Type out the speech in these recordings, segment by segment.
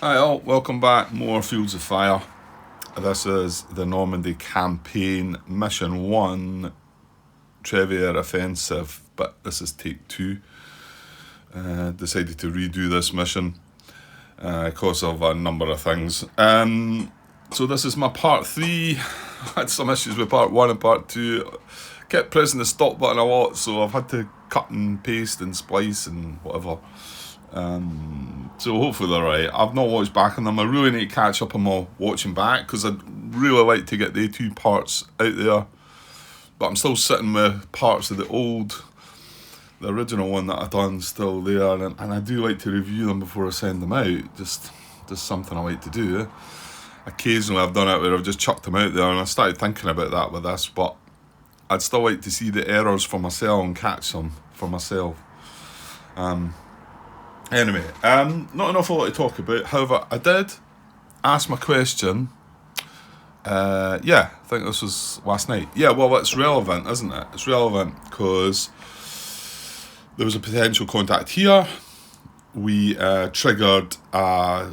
Hi all, welcome back. More Fields of Fire. This is the Normandy campaign, mission 1, Trevieres offensive, but this is take 2. Decided to redo this mission because of a number of things. So this is my part 3. I had some issues with part 1 and part 2. Kept pressing the stop button a lot, so I've had to cut and paste and splice and whatever. So hopefully they're right. I've not watched back on them. I really need to catch up on my watching back because I'd really like to get the 2 parts out there. But I'm still sitting with parts of the original one that I've done still there, and I do like to review them before I send them out. Just something I like to do. Occasionally I've done it where I've just chucked them out there, and I started thinking about that with this, but I'd still like to see the errors for myself and catch them for myself. Anyway, not enough a lot to talk about. However, I did ask my question. I think this was last night. Yeah, well, it's relevant, isn't it? It's relevant because there was a potential contact here. We triggered a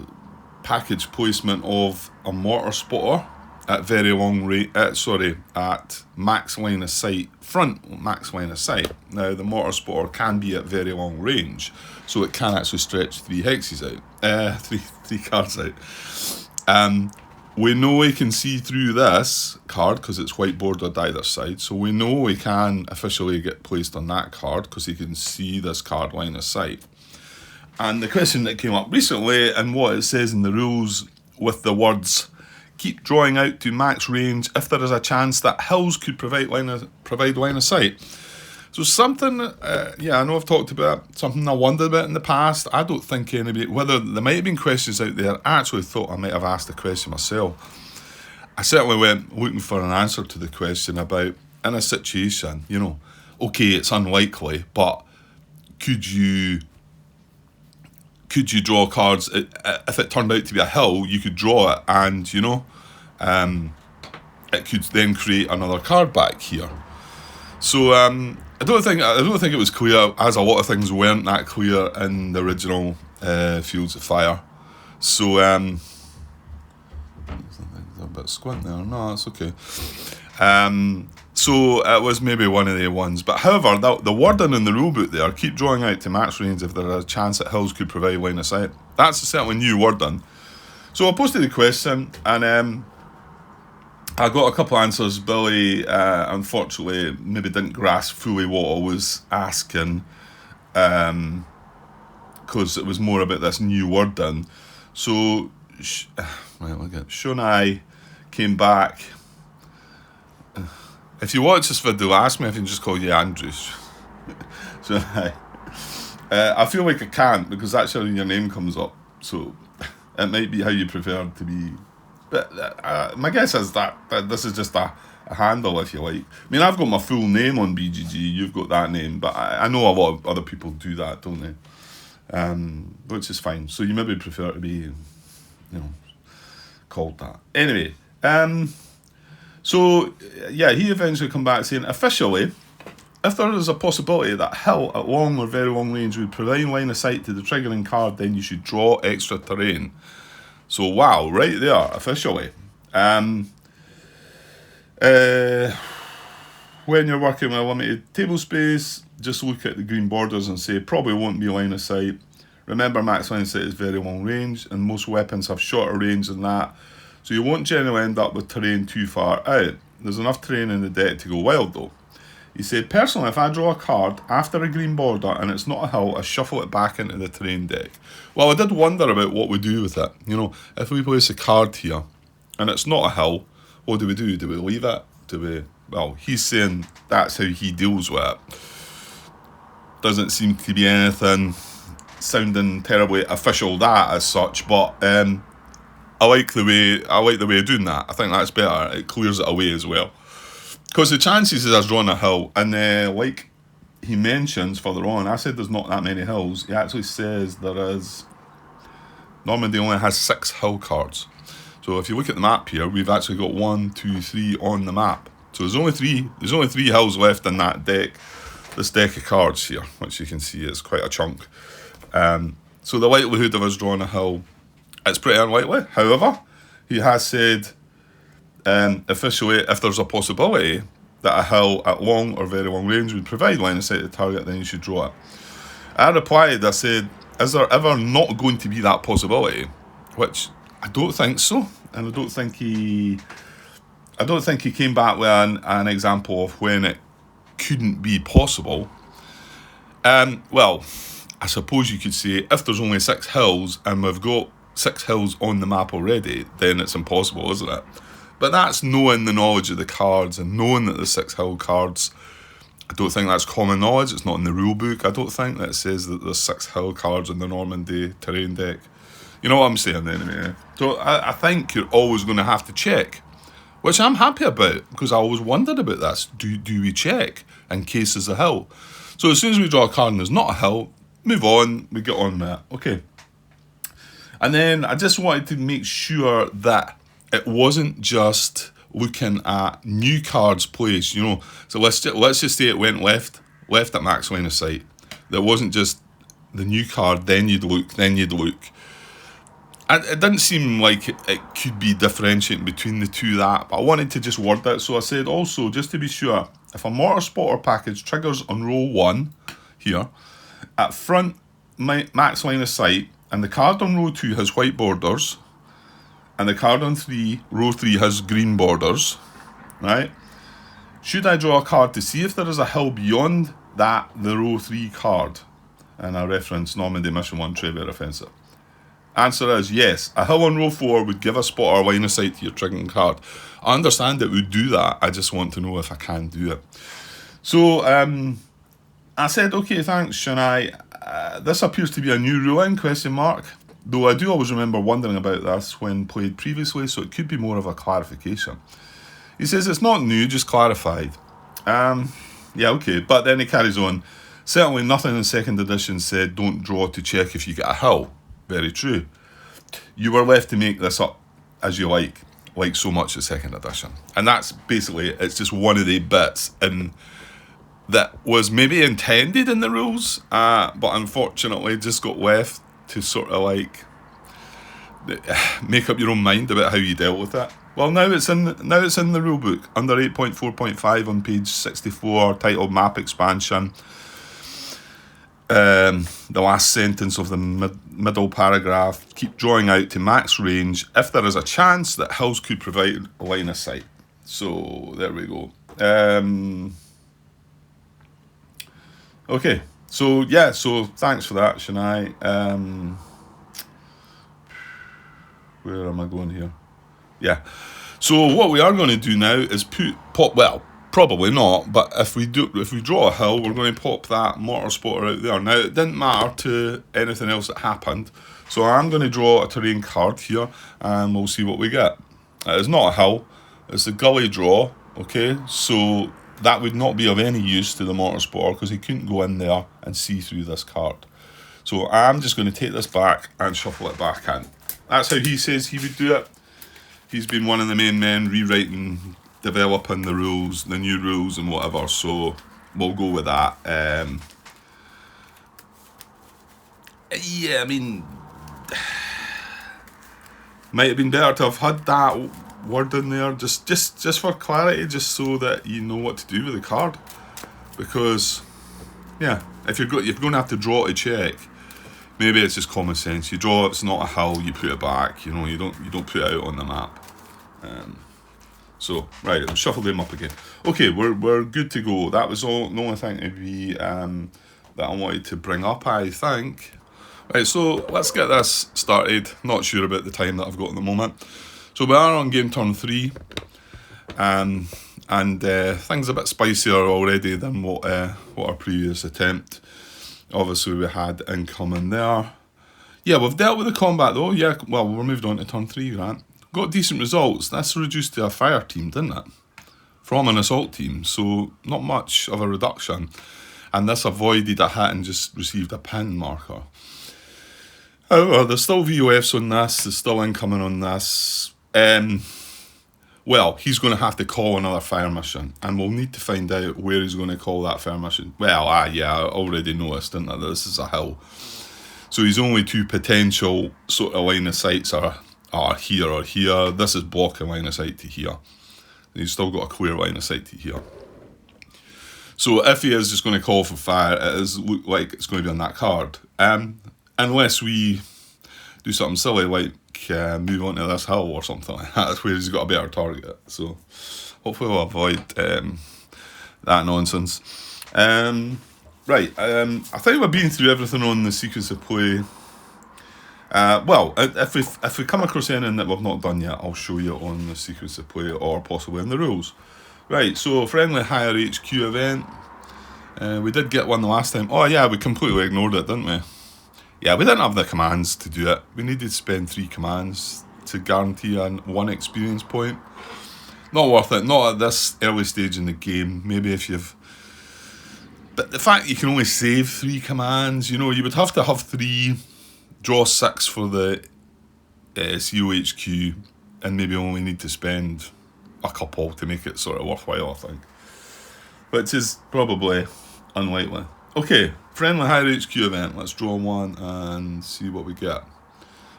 package placement of a mortar spotter at very long range. At max line of sight, front max line of sight. Now, the mortar spotter can be at very long range, so it can actually stretch 3 hexes out, three cards out. We know we can see through this card because it's white bordered either side, so we know we can officially get placed on that card because you can see this card line of sight. And the question that came up recently, and what it says in the rules with the words, keep drawing out to max range if there is a chance that hills could provide line of sight. So something, I know I've talked about something I wondered about in the past. I don't think anybody, whether there might have been questions out there, I actually thought I might have asked the question myself. I certainly went looking for an answer to the question about, in a situation, okay, it's unlikely, but could you draw cards? If it turned out to be a hill, you could draw it, and it could then create another card back here. So I don't think it was clear, as a lot of things weren't that clear in the original Fields of Fire. So a bit squint there. No, that's okay. So it was maybe one of the ones. But however, the wording in the rulebook there, keep drawing out to max range if there is a chance that hills could provide line of sight. That's certainly new wording. So I posted the question, and I got a couple of answers. Billy, unfortunately, maybe didn't grasp fully what I was asking, because it was more about this new wording. So, Shonai came back. If you watch this video, ask me if I can just call you Andrews. So I feel like I can't because that's how your name comes up. So it might be how you prefer to be. But my guess is that this is just a handle, if you like. I mean, I've got my full name on BGG. You've got that name. But I know a lot of other people do that, don't they? Which is fine. So you maybe prefer to be, called that. Anyway, so, he eventually come back saying, officially, if there is a possibility that hill at long or very long range would provide line of sight to the triggering card, then you should draw extra terrain. So, wow, right there, officially. When you're working with a limited table space, just look at the green borders and say, probably won't be line of sight. Remember, max line of sight is very long range, and most weapons have shorter range than that. So you won't generally end up with terrain too far out. There's enough terrain in the deck to go wild though. He said, personally, if I draw a card after a green border and it's not a hill, I shuffle it back into the terrain deck. Well, I did wonder about what we do with it. If we place a card here and it's not a hill, what do we do? Do we leave it? Well, he's saying that's how he deals with it. Doesn't seem to be anything sounding terribly official that as such, but I like the way of doing that. I think that's better. It clears it away as well. Because the chances is drawing a hill, and like he mentions further on, I said there's not that many hills. He actually says there is. Normandy only has 6 hill cards. So if you look at the map here, we've actually got 1, 2, 3 on the map. So there's only 3 hills left in that deck. This deck of cards here, which you can see is quite a chunk. So the likelihood of us drawing a hill it's pretty unlikely. However, he has said officially, if there's a possibility that a hill at long or very long range would provide line of sight to the target, then you should draw it. I replied, I said, is there ever not going to be that possibility? Which I don't think so, and I don't think he came back with an example of when it couldn't be possible. Well, I suppose you could say if there's only 6 hills and we've got 6 hills on the map already, then it's impossible, isn't it? But that's knowing the knowledge of the cards and knowing that there's 6 hill cards. I don't think that's common knowledge. It's not in the rule book. I don't think that it says that there's 6 hill cards in the Normandy terrain deck. You know what I'm saying anyway. So I think you're always going to have to check, which I'm happy about, because I always wondered about this. Do we check in case there's a hill? So as soon as we draw a card and there's not a hill, move on, we get on with it. Okay. And then I just wanted to make sure that it wasn't just looking at new cards placed, you know. So let's just say it went left at max line of sight. There wasn't just the new card, then you'd look. And it didn't seem like it could be differentiating between the two but I wanted to just word it. So I said also, just to be sure, if a mortar spotter package triggers on roll 1 here, at front max line of sight, and the card on row 2 has white borders, and the card on row 3 has green borders, right? Should I draw a card to see if there is a hill beyond the row 3 card? And I reference Normandy Mission 1 Trevieres Offensive. Answer is yes. A hill on row 4 would give a spotter line of sight to your triggering card. I understand it would do that. I just want to know if I can do it. So I said, okay, thanks, Shania. This appears to be a new ruling, ? Though I do always remember wondering about this when played previously, so it could be more of a clarification. He says it's not new, just clarified. Yeah, okay. But then he carries on. Certainly nothing in 2nd edition said don't draw to check if you get a hill. Very true. You were left to make this up as you like so much in 2nd edition. And that's basically, it's just one of the bits that was maybe intended in the rules, but unfortunately just got left to sort of like make up your own mind about how you dealt with it. Well, now it's in the rule book under 8.4.5 on page 64, titled Map Expansion. The last sentence of the middle paragraph, keep drawing out to max range if there is a chance that hills could provide a line of sight. So there we go. Okay, so yeah, so thanks for that, Shania. Where am I going here? Yeah, so what we are going to do now is probably not, but if we draw a hill, we're going to pop that mortar spotter out there. Now, it didn't matter to anything else that happened, so I'm going to draw a terrain card here, and we'll see what we get. It's not a hill, it's a gully draw, okay? So that would not be of any use to the mortar spotter, because he couldn't go in there and see through this card. So I'm just going to take this back and shuffle it back in. That's how he says he would do it. He's been one of the main men rewriting, developing the rules, the new rules and whatever, so we'll go with that. Yeah, I mean, might have been better to have had that word in there, just for clarity, just so that you know what to do with the card. Because, yeah, if you're going to have to draw to check, maybe it's just common sense. You draw, it's not a hill, you put it back. You know, you don't put it out on the map. So, right, I'll shuffle them up again. Okay, we're good to go. That was the only thing that I wanted to bring up, I think. Right, so let's get this started. Not sure about the time that I've got at the moment. So we are on game turn 3. And things a bit spicier already than what our previous attempt. Obviously we had incoming there. Yeah, we've dealt with the combat though. Yeah, well, we're moved on to turn 3, Grant. Got decent results. That's reduced to a fire team, didn't it? From an assault team, so not much of a reduction. And this avoided a hit and just received a pin marker. However, there's still VOFs on this, there's still incoming on this. Well, he's going to have to call another fire mission, and we'll need to find out where he's going to call that fire mission. Well, yeah, I already noticed, didn't I, that this is a hill. So his only two potential sort of line of sights are here or here. This is blocking line of sight to here. He's still got a clear line of sight to here. So if he is just going to call for fire, it does look like it's going to be on that card. Unless we do something silly like move on to this hill or something like that, where he's got a better target. So hopefully we'll avoid that nonsense. Right, I think we've been through everything on the sequence of play. Well, if we come across anything that we've not done yet, I'll show you on the sequence of play or possibly in the rules. Right, so friendly higher HQ event. We did get one the last time. Oh yeah, we completely ignored it, didn't we? Yeah, we didn't have the commands to do it. We needed to spend 3 commands to guarantee 1 experience point. Not worth it, not at this early stage in the game. Maybe if you've... But the fact you can only save 3 commands, you would have to have 3, draw 6 for the COHQ, and maybe only need to spend a couple to make it sort of worthwhile, I think. Which is probably unlikely. Okay, friendly higher HQ event. Let's draw 1 and see what we get.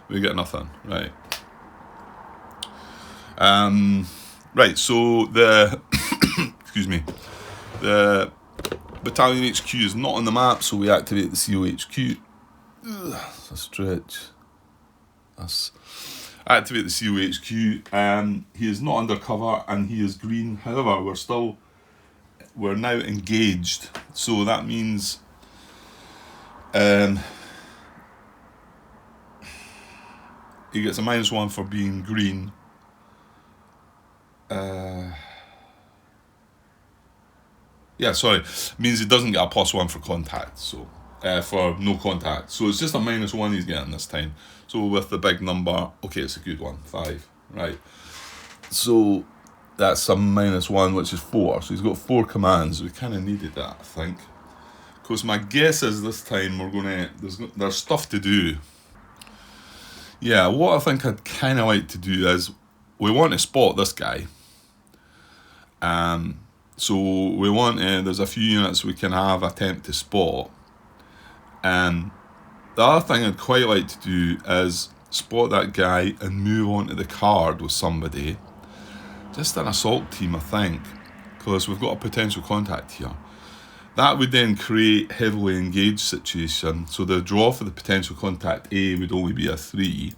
We get nothing, right. Right, so the... excuse me. The battalion HQ is not on the map, so we activate the COHQ. That's a stretch. That's... Activate the COHQ. He is not undercover and he is green. However, we're now engaged, so that means he gets a -1 for being green. Yeah, sorry, means he doesn't get a +1 for contact, so for no contact. So it's just a -1 he's getting this time. So with the big number, okay, it's a good one, 5, right? So that's a -1, which is 4. So he's got 4 commands. We kind of needed that, I think. Because my guess is this time there's stuff to do. Yeah, what I think I'd kind of like to do is we want to spot this guy. So we want there's a few units we can have attempt to spot. The other thing I'd quite like to do is spot that guy and move on to the card with somebody. Just an assault team, I think, because we've got a potential contact here. That would then create heavily engaged situation. So the draw for the potential contact A would only be a 3.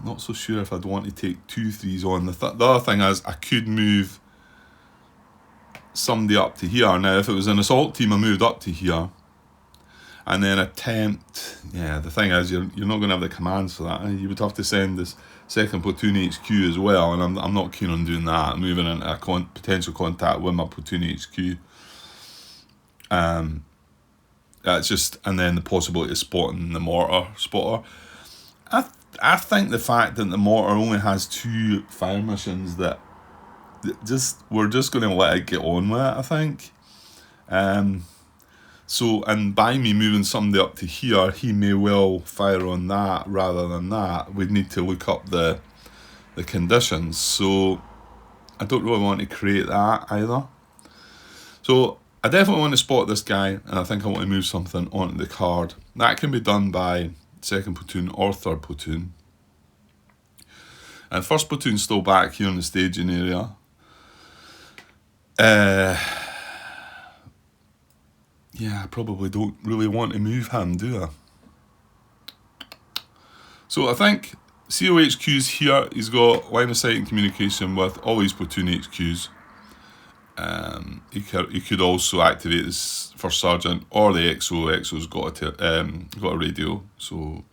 Not so sure if I'd want to take 2 3s on. The other thing is I could move somebody up to here. Now if it was an assault team, I moved up to here. And then attempt, yeah, the thing is, you're not going to have the commands for that. You would have to send this second platoon HQ as well, and I'm not keen on doing that. Moving into a potential contact with my platoon HQ. That's just, and then the possibility of spotting the mortar spotter. I think the fact that the mortar only has 2 fire missions that we're just going to let it get on with it, I think. So, and by me moving somebody up to here, he may well fire on that rather than that. We'd need to look up the conditions. So, I don't really want to create that either. So, I definitely want to spot this guy, and I think I want to move something onto the card. That can be done by 2nd platoon or 3rd platoon. And 1st platoon's still back here in the staging area. Yeah, I probably don't really want to move him, do I? So I think COHQ's here. He's got line of sight and communication with all his platoon HQs. He could also activate his first sergeant or the EXO. EXO's got a radio, so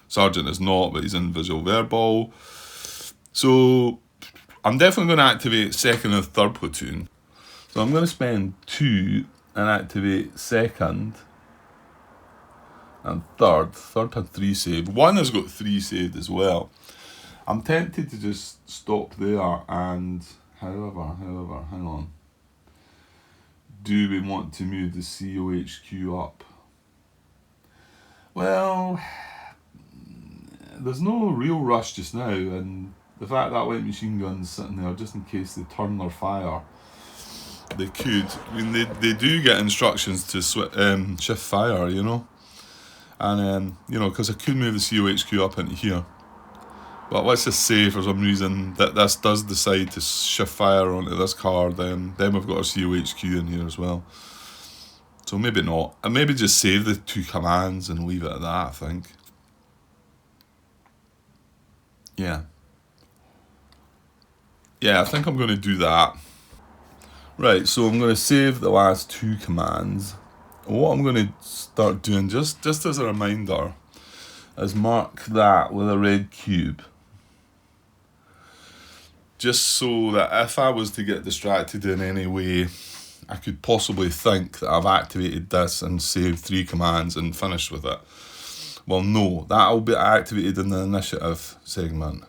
sergeant is not, but he's in visual verbal. So I'm definitely going to activate 2nd and 3rd platoon. So I'm going to spend 2 and activate 2nd and 3rd. 3rd had 3 saved. 1 has got 3 saved as well. I'm tempted to just stop there and, however, hang on. Do we want to move the COHQ up? Well, there's no real rush just now, and the fact that light machine gun's sitting there just in case they turn their fire they could. I mean, they do get instructions to shift fire, you know. And, you know, because I could move the COHQ up into here. But let's just say for some reason that this does decide to shift fire onto this card, then we've got our COHQ in here as well. So maybe not. And maybe just save the 2 commands and leave it at that, I think. Yeah. Yeah, I think I'm going to do that. Right, so I'm going to save the last 2 commands. And what I'm going to start doing, just as a reminder, is mark that with a red cube. Just so that if I was to get distracted in any way, I could possibly think that I've activated this and saved 3 commands and finished with it. Well, no, that'll be activated in the initiative segment.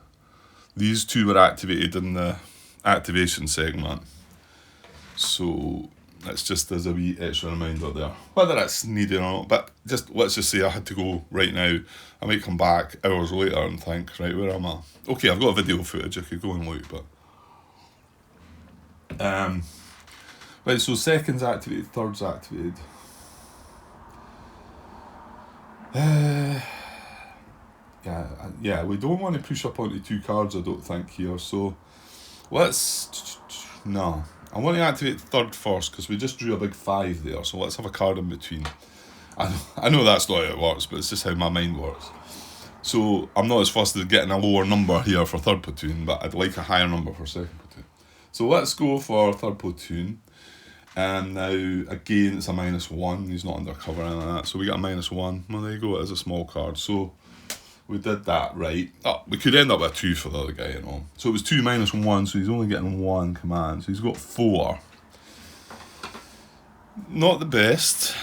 These 2 were activated in the activation segment. So that's just as a wee extra reminder there. Whether it's needed or not, but let's just say I had to go right now. I might come back hours later and think, right, where am I? Okay, I've got video footage, I could go and look, but right, so second's activated, third's activated. Yeah, we don't want to push up onto 2 cards, I don't think, here. So no. I want to activate the third first because we just drew a big 5 there. So let's have a card in between. I know that's not how it works, but it's just how my mind works. So I'm not as fussed as getting a lower number here for third platoon, but I'd like a higher number for second platoon. So let's go for third platoon. And now, again, it's a -1. He's not undercover and like that. So we got a -1. Well, there you go. It is a small card. So we did that right. Oh, we could end up with a 2 for the other guy, you know. So it was 2 -1, so he's only getting 1 command. So he's got 4. Not the best.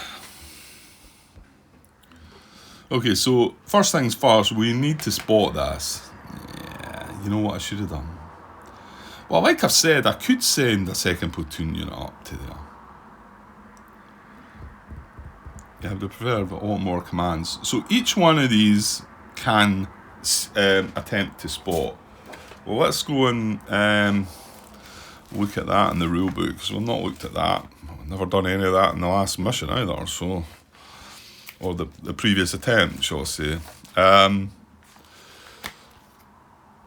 Okay, so first things first, we need to spot this. Yeah, you know what I should have done? Well, like I've said, I could send a second platoon unit up to there. Yeah, I would prefer a lot more commands. So each one of these can attempt to spot. Well, let's go and look at that in the rule book, because we've not looked at that. I've never done any of that in the last mission either, so, or the previous attempt, shall I say.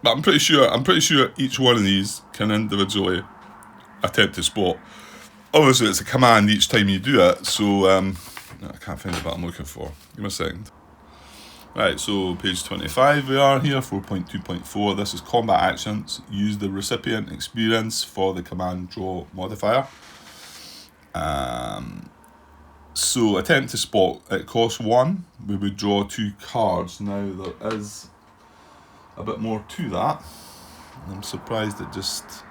But I'm pretty sure each one of these can individually attempt to spot. Obviously, it's a command each time you do it, so I can't find the bit I'm looking for. Give me a second. Right, so page 25 we are here, 4.2.4. This is combat actions. Use the recipient experience for the command draw modifier. So attempt to spot, it costs 1. We would draw 2 cards. Now there is a bit more to that. I'm surprised it just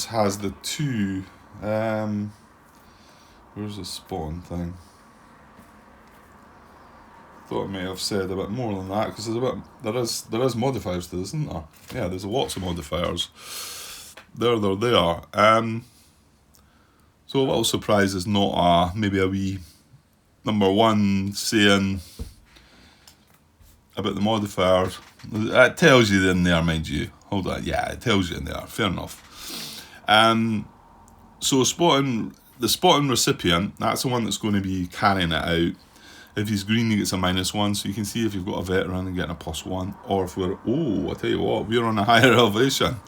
has the 2. Where's the spawn thing? Thought I may have said a bit more than that, because there is modifiers to this, isn't there? Yeah, there's lots of modifiers. There. So a little surprise is not maybe a wee number 1 saying about the modifiers. It tells you in there, mind you. Hold on, yeah, it tells you in there. Fair enough. So the spotting recipient, that's the one that's going to be carrying it out. If he's green, he gets a -1, so you can see if you've got a veteran and getting a +1, or if I tell you what, we're on a higher elevation,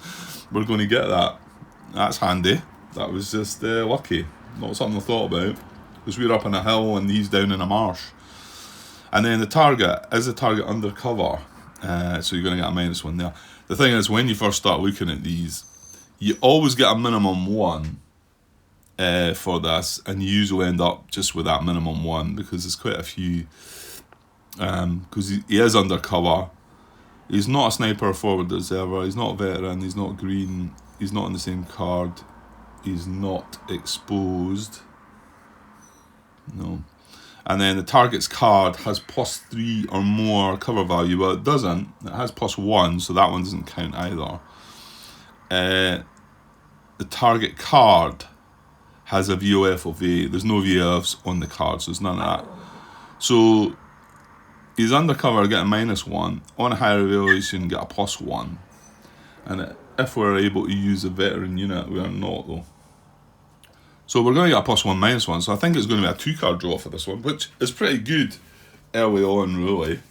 we're going to get that. That's handy. That was just lucky, not something I thought about, because we're up on a hill and he's down in a marsh. And then the target is undercover, so you're going to get a -1 there. The thing is, when you first start looking at these, you always get a minimum 1 for this, and you usually end up just with that minimum 1, because there's quite a few, because he is undercover. He's not a sniper forward observer, he's not a veteran, he's not green, he's not on the same card, he's not exposed, no. And then the target's card has +3 or more cover value. Well, it doesn't, it has +1, so that one doesn't count either. The target card has a VOF of 8. There's no VOFs on the card, so there's none of that. So he's undercover, get a -1. On a higher evaluation, get a +1. And if we're able to use a veteran unit, we are not though. So we're going to get a +1/-1, so I think it's going to be a 2-card draw for this one, which is pretty good early on, really.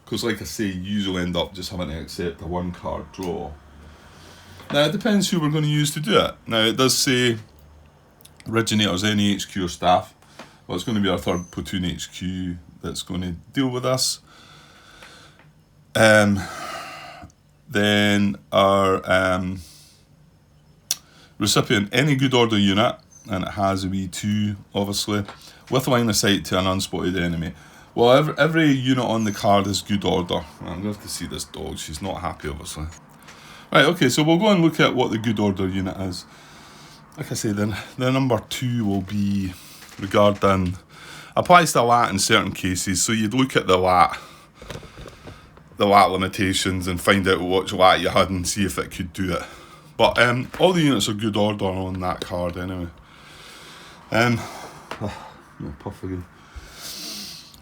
Because, like I say, you usually end up just having to accept a 1-card draw. Now, it depends who we're going to use to do it. Now, it does say originators, any HQ or staff. Well, it's going to be our 3rd Platoon HQ that's going to deal with us. Then our recipient, any good order unit, and it has a wee 2, obviously, with line of sight to an unspotted enemy. Well, every unit on the card is good order. I'm going to have to see this dog. She's not happy, obviously. Right, okay, so we'll go and look at what the good order unit is. Like I say, then the number 2 will be regarding, applies to lat in certain cases. So you'd look at the lat limitations and find out which lat you had and see if it could do it. But all the units are good order on that card anyway. Puff again.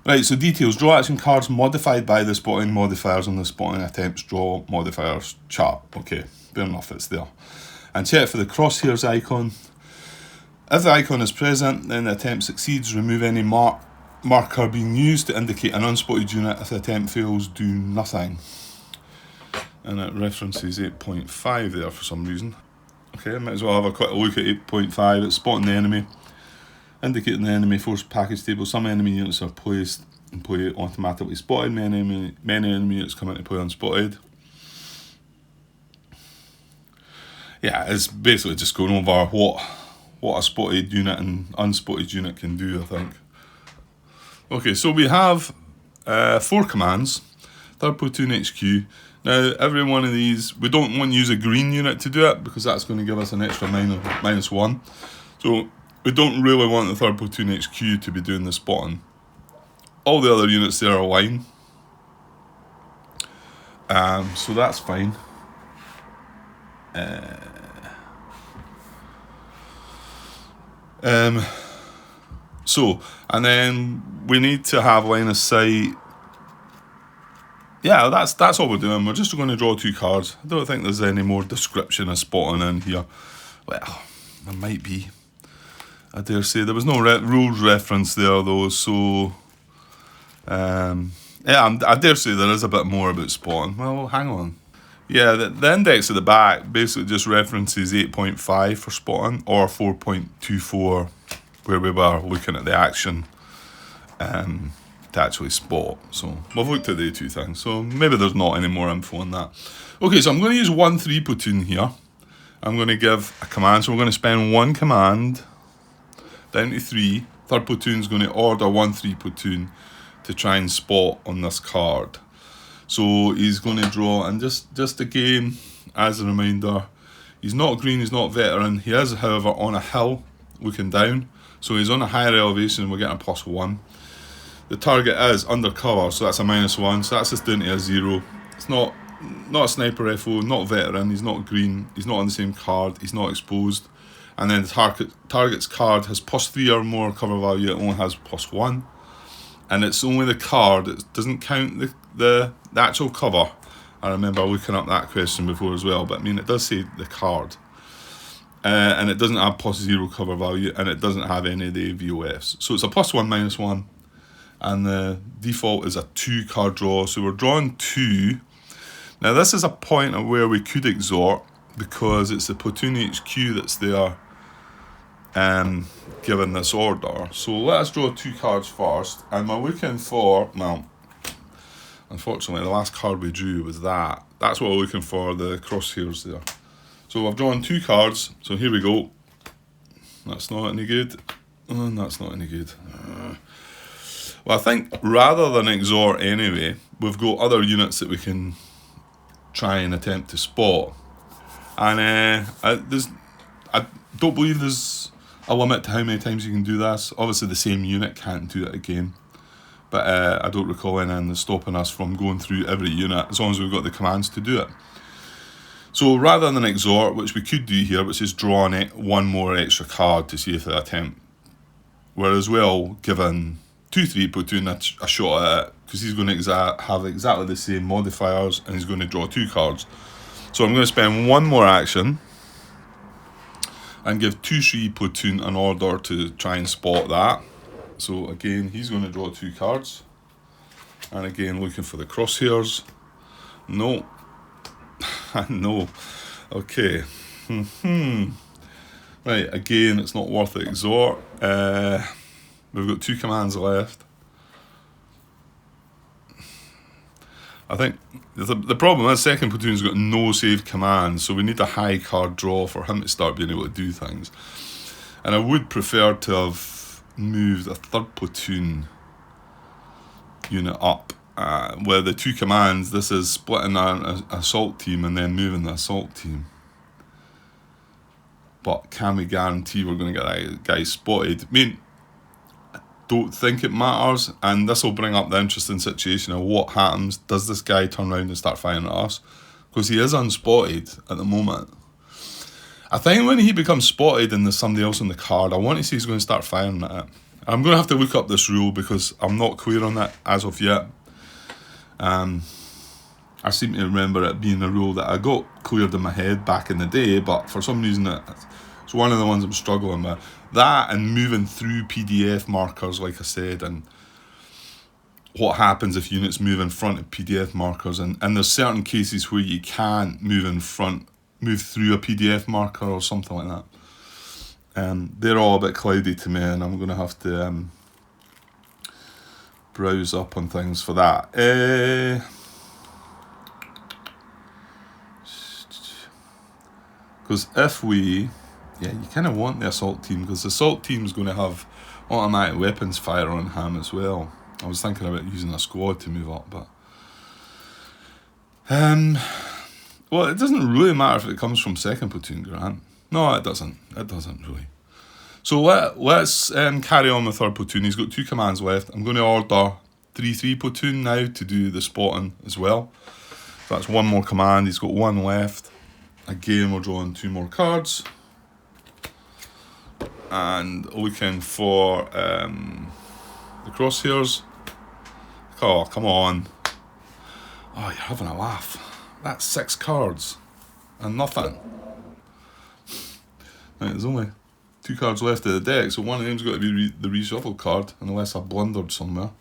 Right, so details. Draw action cards modified by the spotting modifiers on the spotting attempts draw modifiers chart. Okay, fair enough, it's there. And check for the crosshairs icon. If the icon is present, then the attempt succeeds. Remove any marker being used to indicate an unspotted unit. If the attempt fails, do nothing. And it references 8.5 there for some reason. Okay, I might as well have a quick look at 8.5. It's spotting the enemy. Indicating the enemy force package table. Some enemy units are placed in play automatically spotted. Many enemy units come into play unspotted. Yeah, it's basically just going over what a spotted unit and unspotted unit can do, I think. Okay, so we have 4 commands. 3rd Platoon HQ. Now, every one of these, we don't want to use a green unit to do it because that's going to give us an extra -1. So we don't really want the 3rd Platoon HQ to be doing the spotting. All the other units there are line. So that's fine. So, and then we need to have line of sight. Yeah, that's all we're doing. We're just going to draw 2 cards. I don't think there's any more description of spotting in here. Well, there might be. I dare say there was no rules reference there though, so yeah, I dare say there is a bit more about spotting. Well, hang on. Yeah, the index at the back basically just references 8.5 for spotting, or 4.24 where we were looking at the action to actually spot. So we've looked at the 2 things, so maybe there's not any more info on that. Okay, so I'm going to use 1-3 platoon here. I'm going to give a command, so we're going to spend 1 command down to 3. 3rd platoon's going to order 1-3 platoon to try and spot on this card. So he's going to draw, and just again, as a reminder, he's not green, he's not veteran. He is, however, on a hill looking down. So he's on a higher elevation and we're getting a +1. The target is undercover, so that's a -1. So that's just down to a 0. It's not a sniper FO, not veteran, he's not green, he's not on the same card, he's not exposed. And then the target's card has +3 or more cover value, it only has +1. And it's only the card, it doesn't count the actual cover. I remember looking up that question before as well, but I mean, it does say the card. And it doesn't have +0 cover value, and it doesn't have any of the VOFs. So it's a +1 -1, and the default is a 2 card draw. So we're drawing 2. Now this is a point at where we could exhort, because it's the Platoon HQ that's there given this order. So let us draw 2 cards first, and we're looking for, well, unfortunately the last card we drew was that. That's what we're looking for, the crosshairs there. So I've drawn 2 cards, so here we go. That's not any good, and that's not any good. Well, I think rather than exhort anyway, we've got other units that we can try and attempt to spot. And I don't believe there's a limit to how many times you can do this. Obviously the same unit can't do it again, but I don't recall anything that's stopping us from going through every unit as long as we've got the commands to do it. So rather than exhort, which we could do here, which is drawing it 1 more extra card to see if they attempt, we're as well given 2-3 platoon a shot at it, because he's going to have exactly the same modifiers and he's going to draw 2 cards. So I'm going to spend 1 more action, and give 2-3 Platoon an order to try and spot that. So again, he's going to draw 2 cards. And again, looking for the crosshairs. No. No. Okay. Right, again, it's not worth it. Exhort. We've got 2 commands left. I think the problem is second Platoon's got no save commands, so we need a high card draw for him to start being able to do things. And I would prefer to have moved a 3rd Platoon unit up. Where the 2 commands, this is splitting an assault team and then moving the assault team. But can we guarantee we're going to get that guy spotted? I mean, I don't think it matters, and this will bring up the interesting situation of what happens. Does this guy turn around and start firing at us? Because he is unspotted at the moment. I think when he becomes spotted and there's somebody else on the card, I want to see he's going to start firing at it. I'm going to have to look up this rule because I'm not clear on that as of yet. I seem to remember it being a rule that I got cleared in my head back in the day, but for some reason it's one of the ones I'm struggling with. That and moving through PDF markers, like I said, and what happens if units move in front of PDF markers, and there's certain cases where you can't move through a PDF marker or something like that. They're all a bit cloudy to me, and I'm going to have to browse up on things for that. Because if we... Yeah, you kind of want the assault team, because the assault team is going to have automatic weapons fire on him as well. I was thinking about using a squad to move up, but... well, it doesn't really matter if it comes from second Platoon, Grant. No, it doesn't. It doesn't really. So let's carry on with 3rd Platoon. He's got 2 commands left. I'm going to order 3-3 Platoon now to do the spotting as well. So that's 1 more command. He's got 1 left. Again, we're drawing 2 more cards. And looking for the crosshairs. Oh, come on. Oh, you're having a laugh. That's 6 cards. And nothing. Right, there's only 2 cards left of the deck, so one of them's got to be the reshuffle card, unless I blundered somewhere.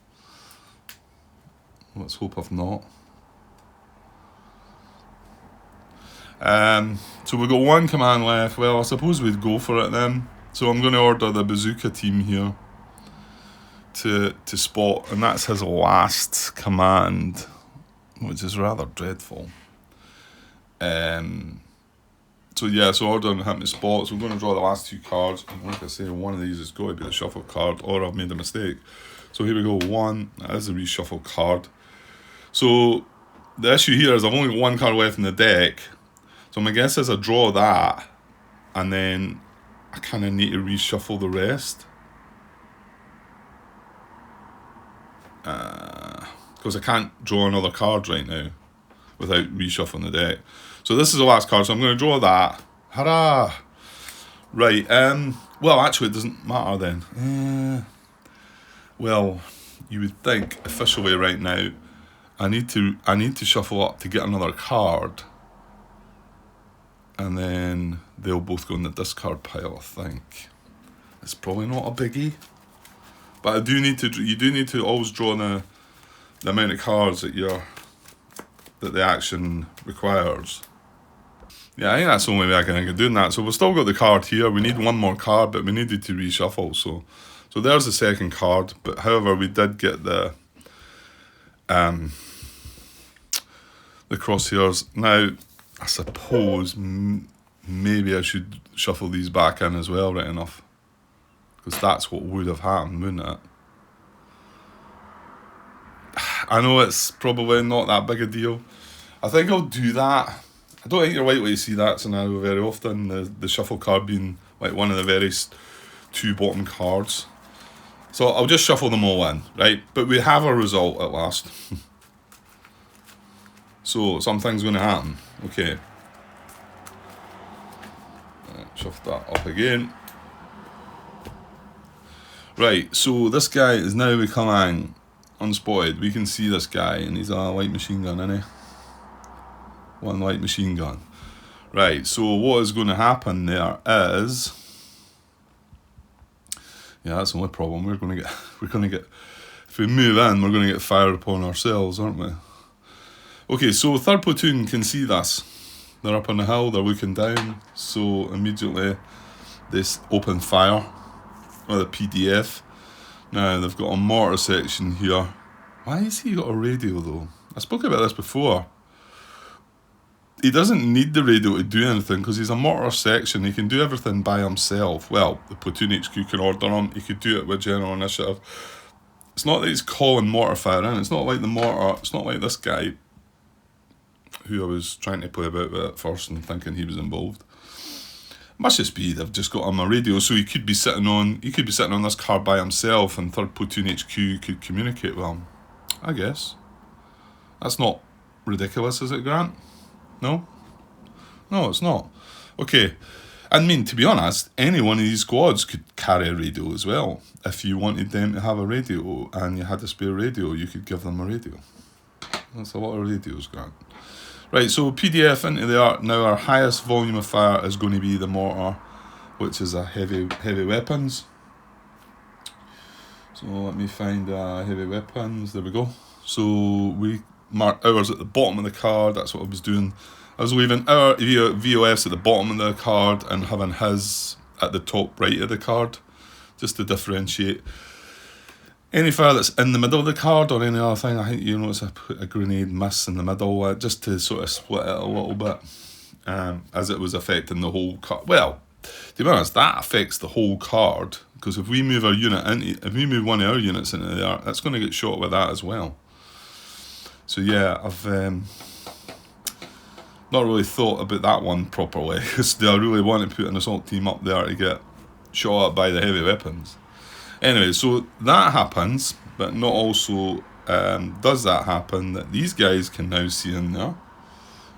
Let's hope I've not. So we've got 1 command left. Well, I suppose we'd go for it then. So I'm going to order the bazooka team here to spot, and that's his last command, which is rather dreadful. So yeah, so ordering him to spot. So we're going to draw the last 2 cards. And like I say, one of these has got to be the shuffle card, or I've made a mistake. So here we go. 1. That is a reshuffle card. So the issue here is I've only got 1 card left in the deck. So my guess is I draw that, and then I kind of need to reshuffle the rest. Because I can't draw another card right now without reshuffling the deck. So this is the last card, so I'm going to draw that. Hurrah! Right, well, actually it doesn't matter then. Well, you would think officially right now I need to shuffle up to get another card, and then they'll both go in the discard pile, I think. It's probably not a biggie, but you do need to always draw the amount of cards that the action requires. Yeah, I think that's the only way I can think of doing that. So we've still got the card here. We need 1 more card, but we needed to reshuffle. So there's the second card. But however, we did get the crosshairs. Now, I suppose maybe I should shuffle these back in as well, right enough. Because that's what would have happened, wouldn't it? I know it's probably not that big a deal. I think I'll do that. I don't think you're likely to see that scenario very often, the shuffle card being like one of the very 2 bottom cards. So I'll just shuffle them all in, right? But we have a result at last. So something's going to happen. Okay. Shuffle that up again. Right, so this guy is now becoming unspotted. We can see this guy, and he's a light machine gun, isn't he? 1 light machine gun. Right, so what is going to happen there is, yeah, that's the only problem. We're going to get, if we move in, we're going to get fired upon ourselves, aren't we? Okay, so 3rd Platoon can see this. They're up on the hill, they're looking down, so immediately they open fire with a PDF. Now they've got a mortar section here. Why has he got a radio though? I spoke about this before. He doesn't need the radio to do anything because he's a mortar section. He can do everything by himself. Well, the Platoon HQ can order him. He could do it with general initiative. It's not that he's calling mortar fire in. It's not like the mortar. It's not like this guy who I was trying to play about with at first and thinking he was involved. It must just be they've just got him a radio, so he could be sitting on this car by himself, and 3rd Platoon HQ could communicate with him. I guess that's not ridiculous, is it, Grant? No, it's not. Okay, I mean, to be honest, any one of these squads could carry a radio as well. If you wanted them to have a radio and you had a spare radio, you could give them a radio. That's a lot of radios, Grant. Right, so PDF into there. Now our highest volume of fire is going to be the mortar, which is a heavy weapons. So let me find heavy weapons. There we go. So we mark ours at the bottom of the card. That's what I was doing. I was leaving our VOFs at the bottom of the card and having his at the top right of the card, just to differentiate. Any fire that's in the middle of the card or any other thing, I think you notice I put a grenade miss in the middle, just to sort of split it a little bit, as it was affecting the whole card. Well, to be honest, that affects the whole card, because if we move if we move one of our units into there, that's going to get shot with that as well. So yeah, I've not really thought about that one properly, because I really want to put an assault team up there to get shot at by the heavy weapons. Anyway, so that happens, but not also does that happen that these guys can now see in there,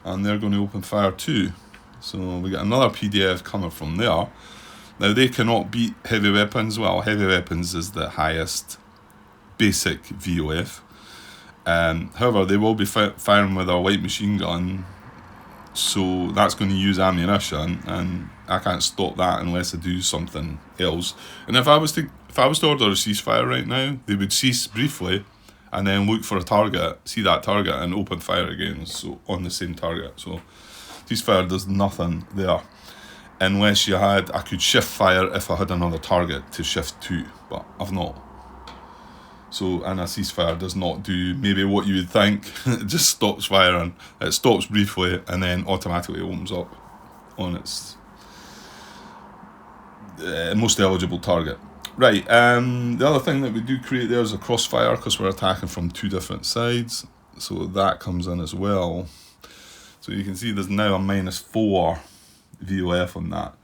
and they're going to open fire too. So we get another PDF coming from there. Now they cannot beat heavy weapons. Well, heavy weapons is the highest basic VOF. However, they will be firing with a light machine gun, so that's going to use ammunition, and I can't stop that unless I do something else. And if I was to order a ceasefire right now, they would cease briefly and then look for a target, see that target, and open fire again, so on the same target. So ceasefire does nothing there, unless I could shift fire if I had another target to shift to, but I've not. So, and a ceasefire does not do maybe what you would think. It just stops firing. It stops briefly and then automatically opens up on its most eligible target. Right, the other thing that we do create there is a crossfire, because we're attacking from 2 different sides. So that comes in as well. So you can see there's now a -4 VOF on that.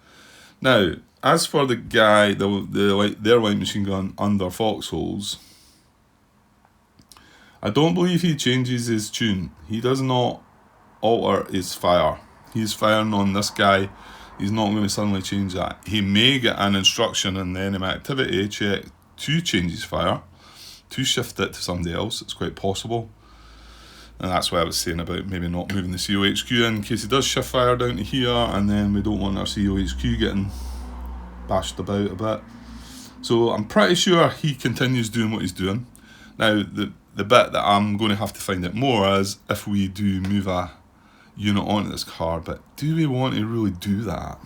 Now, as for the guy, their light machine gun under foxholes, I don't believe he changes his tune. He does not alter his fire. He's firing on this guy. He's not going to suddenly change that. He may get an instruction in the enemy activity check to change his fire, to shift it to somebody else. It's quite possible. And that's why I was saying about maybe not moving the COHQ in case he does shift fire down to here, and then we don't want our COHQ getting bashed about a bit. So I'm pretty sure he continues doing what he's doing. Now, the bit that I'm going to have to find out more is if we do move a unit onto this card, but do we want to really do that?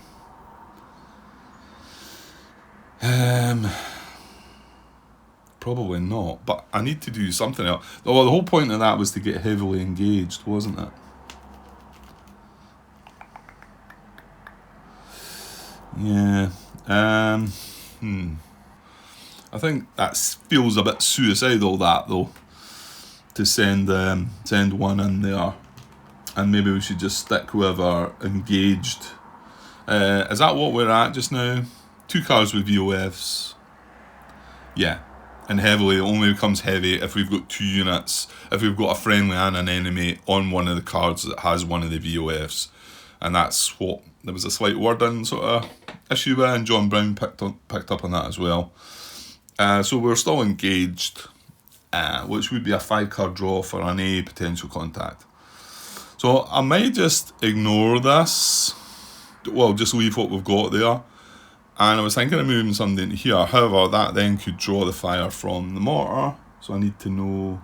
Probably not, but I need to do something else. Well, the whole point of that was to get heavily engaged, wasn't it? Yeah. I think that feels a bit suicidal, that though, to send one in there, and maybe we should just stick with our engaged. Is that what we're at just now? 2 cars with VOFs. Yeah, and heavily only becomes heavy if we've got 2 units. If we've got a friendly and an enemy on one of the cards that has one of the VOFs, and that's what there was a slight wording sort of issue with, and John Brown picked up on that as well. So we're still engaged, which would be a 5-card draw for an A potential contact. So I might just ignore this. Well, just leave what we've got there. And I was thinking of moving something into here. However, that then could draw the fire from the mortar. So I need to know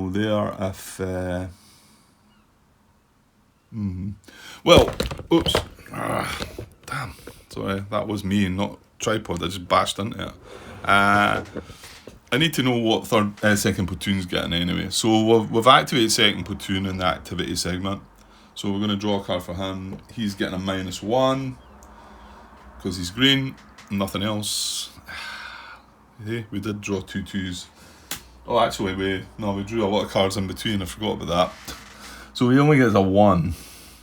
there if... Well, oops. Damn. Sorry, that was me, not tripod. I just bashed into it. I need to know what second platoon's getting anyway. So we've activated second platoon in the activity segment. So we're going to draw a card for him. He's getting a -1 because he's green. Nothing else. Hey, we did draw 2 2s. Oh, actually, we drew a lot of cards in between. I forgot about that. So he only gets a 1.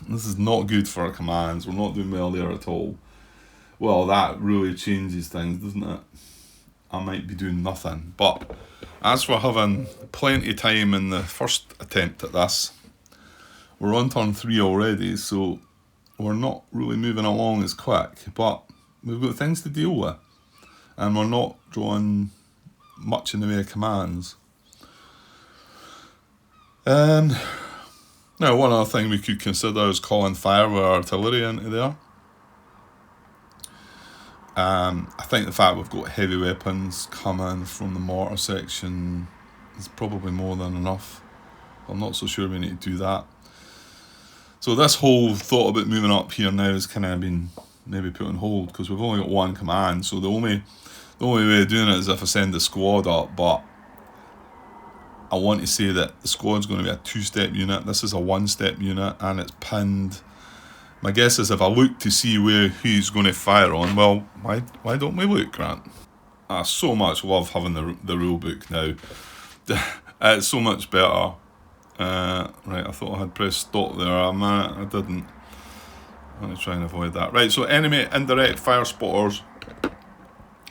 This is not good for our commands. We're not doing well there at all. Well, that really changes things, doesn't it? I might be doing nothing. But as for having plenty of time in the first attempt at this, we're on turn 3 already, so we're not really moving along as quick. But we've got things to deal with. And we're not drawing much in the way of commands. Now, one other thing we could consider is calling fire with artillery into there. I think the fact we've got heavy weapons coming from the mortar section is probably more than enough. I'm not so sure we need to do that. So this whole thought about moving up here now has kind of been maybe put on hold because we've only got one command. So the only way of doing it is if I send the squad up, but I want to say that the squad's going to be a 2-step unit. This is a 1-step unit and it's pinned. My guess is if I look to see who he's going to fire on, well, why don't we look, Grant? I so much love having the rule book now. It's so much better. Right, I thought I had pressed stop there. I didn't. I'm going to try and avoid that. Right, so enemy indirect fire spotters.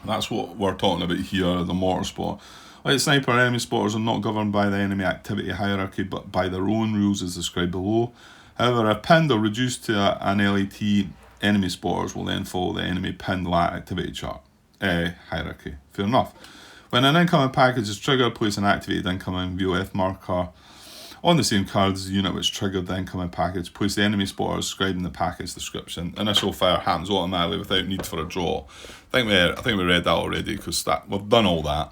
That's what we're talking about here, the mortar spot. Like sniper enemy spotters are not governed by the enemy activity hierarchy, but by their own rules as described below. However, if pinned or reduced to an LAT, enemy spotters will then follow the enemy pinned lat activity chart hierarchy. Fair enough. When an incoming package is triggered, place an activated incoming VOF marker on the same card as the unit which triggered the incoming package. Place the enemy spotter described in the package description. Initial fire happens automatically without need for a draw. I think we read that already because we've done all that.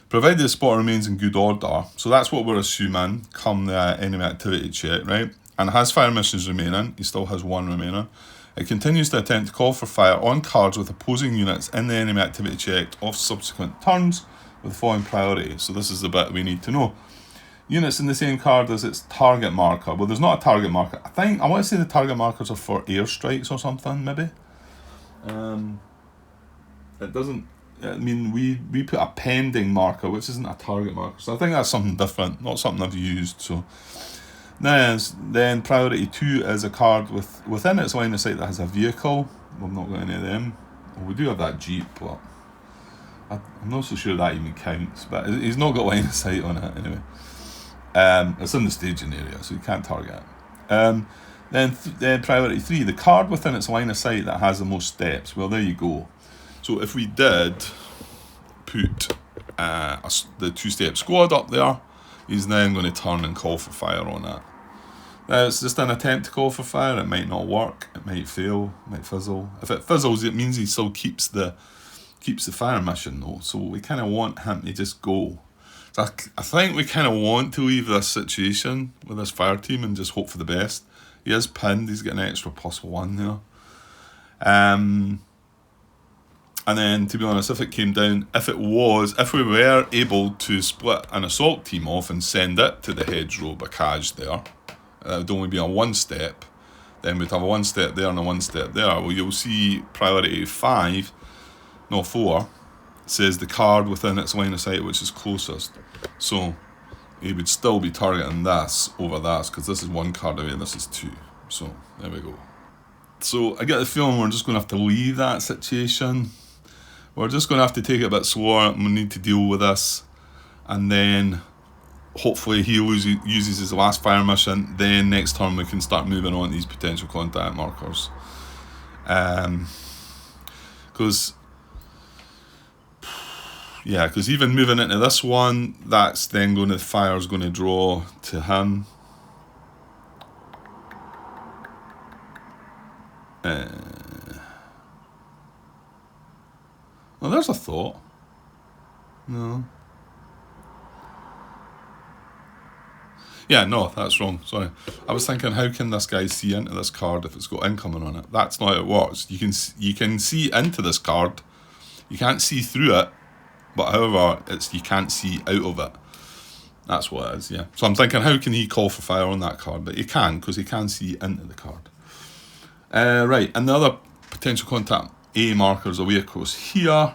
Provided the spotter remains in good order, so that's what we're assuming come the enemy activity check, right? And has fire missions remaining. He still has 1 remaining. It continues to attempt to call for fire on cards with opposing units in the enemy activity check of subsequent turns with the following priority. So this is the bit we need to know. Units in the same card as its target marker. Well, there's not a target marker. I want to say the target markers are for airstrikes or something, maybe. It doesn't. I mean, we put a pending marker, which isn't a target marker. So I think that's something different, not something I've used. So then priority 2 is a card within its line of sight that has a vehicle. We've not got any of them. Well, we do have that Jeep, but I'm not so sure that even counts. But he's not got line of sight on it anyway. It's in the staging area, so you can't target it. Then priority 3, the card within its line of sight that has the most steps. Well, there you go. So if we did put the 2-step squad up there, he's then going to turn and call for fire on that. Now it's just an attempt to call for fire. It might not work. It might fail. It might fizzle. If it fizzles, it means he still keeps the fire mission though. So we kind of want him to just go. So I think we kind of want to leave this situation with this fire team and just hope for the best. He is pinned. He's getting an extra +1 there. And then, to be honest, if it came down, if we were able to split an assault team off and send it to the hedgerow bocage there, it would only be a 1-step, then we'd have a 1-step there and a 1-step there. Well, you'll see priority 4 says the card within its line of sight which is closest. So he would still be targeting this over this, because this is 1 card away and this is 2. So, there we go. So, I get the feeling we're just going to have to leave that situation. We're just going to have to take it a bit slower, and we need to deal with this. And then, hopefully he uses his last fire mission. Then next turn we can start moving on these potential contact markers. Because, Yeah, because even moving into this one, that's then going to, the fire's going to draw to him. Well, there's a thought. No. Yeah, no, that's wrong. Sorry. I was thinking, how can this guy see into this card if it's got incoming on it? That's not how it works. You can see into this card. You can't see through it, but however, you can't see out of it. That's what it is, yeah. So I'm thinking, how can he call for fire on that card? But he can, because he can see into the card. Right, and the other potential contact A markers away across here.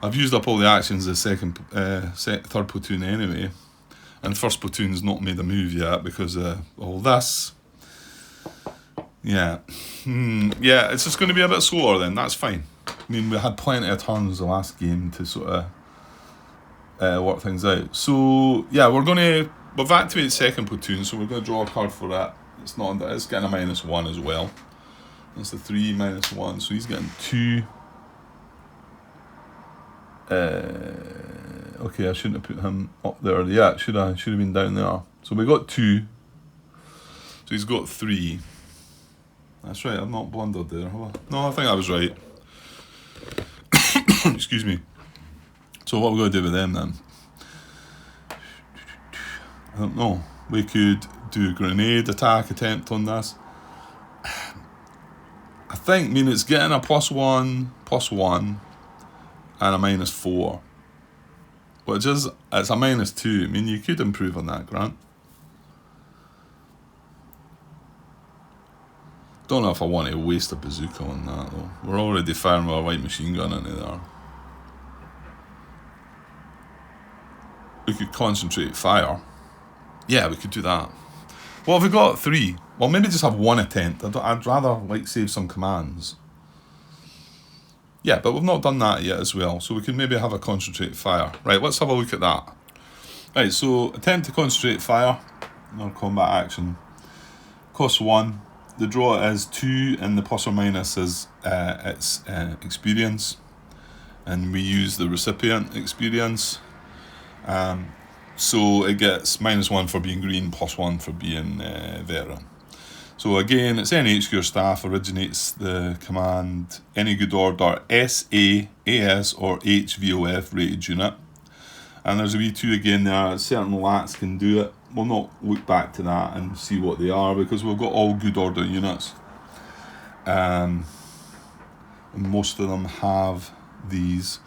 I've used up all the actions of the third platoon anyway. And the first platoon's not made a move yet because of all this. Yeah. Yeah, it's just going to be a bit slower then. That's fine. I mean, we had plenty of turns the last game to sort of work things out. So, yeah, we've activated second platoon, so we're going to draw a card for that. It's getting a -1 as well. That's the 3 -1, so he's getting 2. Okay, I shouldn't have put him up there. Yeah, should have been down there. So we got 2. So he's got 3. That's right, I've not blundered there, have I? No, I think I was right. Excuse me. So what are we going to do with them then? I don't know. We could do a grenade attack attempt on this. I mean, it's getting a +1, and a -4. Which is, it's a -2. I mean, you could improve on that, Grant. Don't know if I want to waste a bazooka on that, though. We're already firing with a white machine gun into there. We could concentrate fire. Yeah, we could do that. Well, have we got 3? Well, maybe just have 1 attempt. I'd rather, save some commands. Yeah, but we've not done that yet as well, so we can maybe have a concentrate fire. Right, let's have a look at that. Right, so attempt to concentrate fire, no combat action. Cost 1. The draw is 2, and the ± is its experience. And we use the recipient experience. So it gets -1 for being green, +1 for being veteran. So again, it's any HQ or staff originates the command any good order SA, AS or HVOF rated unit. And there's a wee 2 again there, certain lats can do it. We'll not look back to that and see what they are because we've got all good order units. And most of them have these.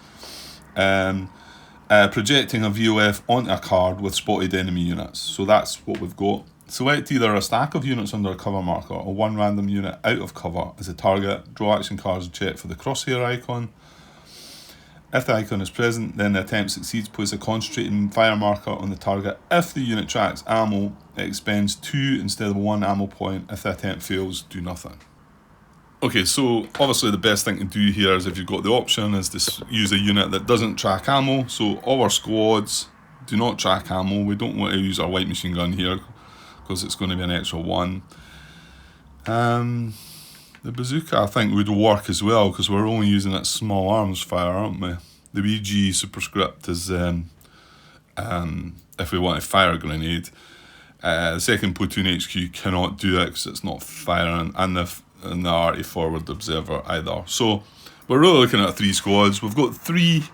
Projecting a VOF onto a card with spotted enemy units. So that's what we've got. Select either a stack of units under a cover marker or 1 random unit out of cover as a target. Draw action cards and check for the crosshair icon. If the icon is present, then the attempt succeeds. Place a concentrating fire marker on the target. If the unit tracks ammo, it expends 2 instead of 1 ammo point. If the attempt fails, do nothing. Okay, so obviously the best thing to do here is if you've got the option is to use a unit that doesn't track ammo. So all our squads do not track ammo. We don't want to use our white machine gun here because it's going to be an extra 1. The bazooka I think would work as well because we're only using it small arms fire, aren't we? The BG superscript is if we want to fire a grenade. The second platoon HQ cannot do it because it's not firing, and the arty forward observer either. So we're really looking at 3 squads. We've got 3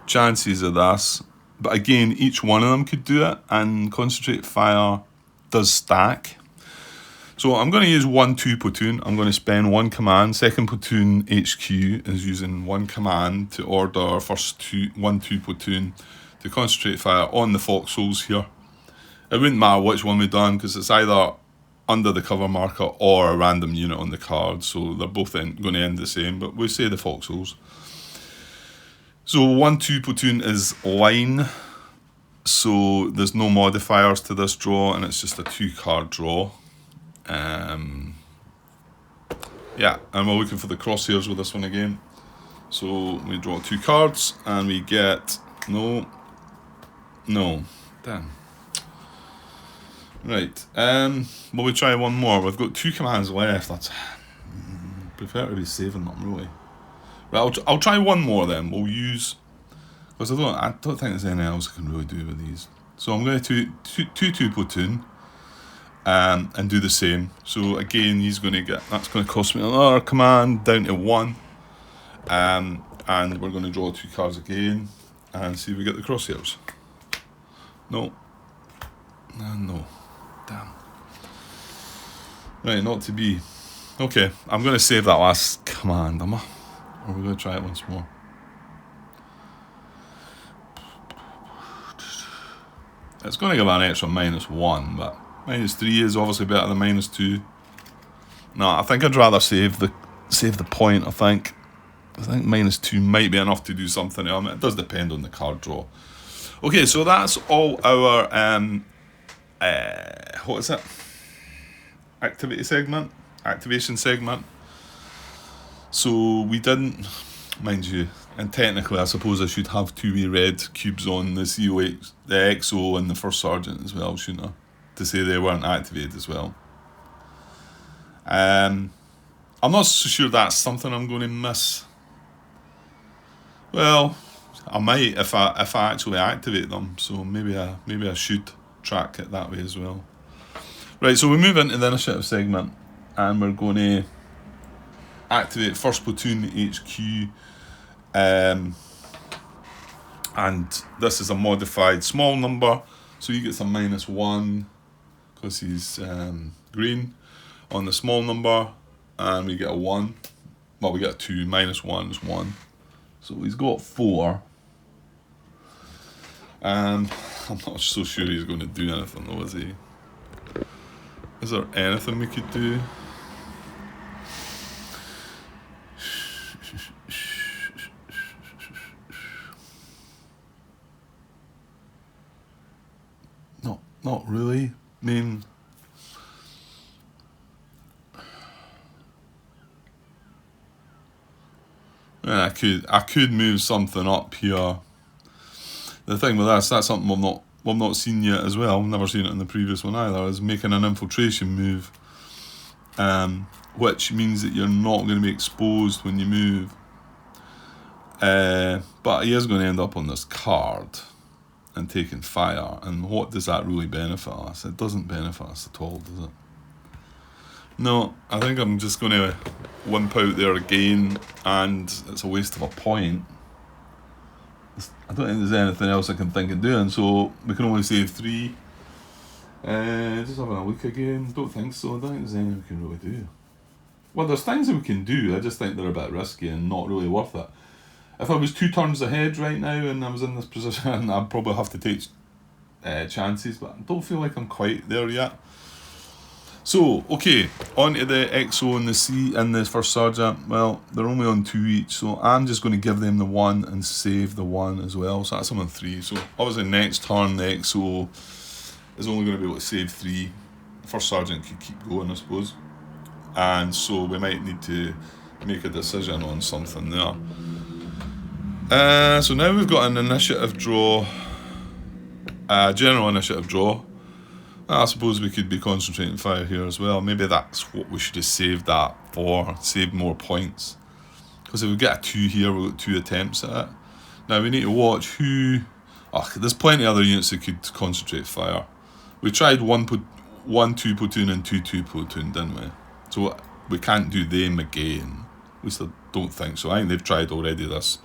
chances of this, but again, each one of them could do it, and concentrate fire does stack. So I'm going to use 1-2 platoon. I'm going to spend 1 command. Second platoon HQ is using 1 command to order first 1-2 platoon to concentrate fire on the foxholes here. It wouldn't matter which one we've done because it's either under the cover marker or a random unit on the card, so they're both going to end the same, but we'll say the foxholes. So 1-2 platoon is line, so there's no modifiers to this draw, and it's just a 2-card draw. Yeah, and we're looking for the crosshairs with this one again. So we draw 2 cards, and we get no, damn. Right, well, we try one more. We've got 2 commands left. That's prefer to be saving them, really. Right, I'll try one more then. We'll use, because I don't think there's anything else I can really do with these. So I'm going to 2 platoon, and do the same. So again, that's going to cost me another command down to 1, and we're going to draw 2 cards again and see if we get the crosshairs. No, no, damn. Right, not to be. Okay, I'm going to save that last command, am I? Or are we going to try it once more? It's going to give an extra -1, but -3 is obviously better than -2. No, I think I'd rather save the point. I think -2 might be enough to do something. It does depend on the card draw. Okay, so that's all our what is it? Activation segment. So we didn't, mind you, and technically I suppose I should have 2 red cubes on the COX, the XO and the first sergeant as well, shouldn't I? To say they weren't activated as well. I'm not so sure that's something I'm going to miss. Well, I might if I actually activate them. So maybe I should track it that way as well. Right, so we move into the initiative segment, and we're going to activate first platoon HQ, and this is a modified small number, so he gets a -1 because he's green on the small number, and we get a 1. Well, we get a 2. -1 is 1, so he's got 4. I'm not so sure he's going to do anything though, is he? Is there anything we could do? Not really. I mean, yeah, I could move something up here. The thing with that's something I've not seen yet as well. I've never seen it in the previous one either. Is making an infiltration move, which means that you're not going to be exposed when you move. But he is going to end up on this card and taking fire. And what does that really benefit us? It doesn't benefit us at all, does it? No, I think I'm just going to wimp out there again, and it's a waste of a point. I don't think there's anything else I can think of doing, so we can only save 3. Just having a look again. Don't think so. I don't think there's anything we can really do. Well, there's things that we can do. I just think they're a bit risky and not really worth it. If I was 2 turns ahead right now and I was in this position, I'd probably have to take chances, but I don't feel like I'm quite there yet. So, okay, on to the XO and the C and the first sergeant. Well, they're only on 2 each, so I'm just going to give them the 1 and save the 1 as well. So that's them on 3. So obviously next turn the XO is only going to be able to save 3. The first sergeant could keep going, I suppose. And so we might need to make a decision on something there. So now we've got an initiative draw, general initiative draw. I suppose we could be concentrating fire here as well. Maybe that's what we should have saved that for, save more points. Because if we get a 2 here, we've got 2 attempts at it. Now we need to watch who... Oh, there's plenty of other units that could concentrate fire. We tried 1, 2 platoon and 2 platoon, didn't we? So we can't do them again. At least I don't think so. I think they've tried already this.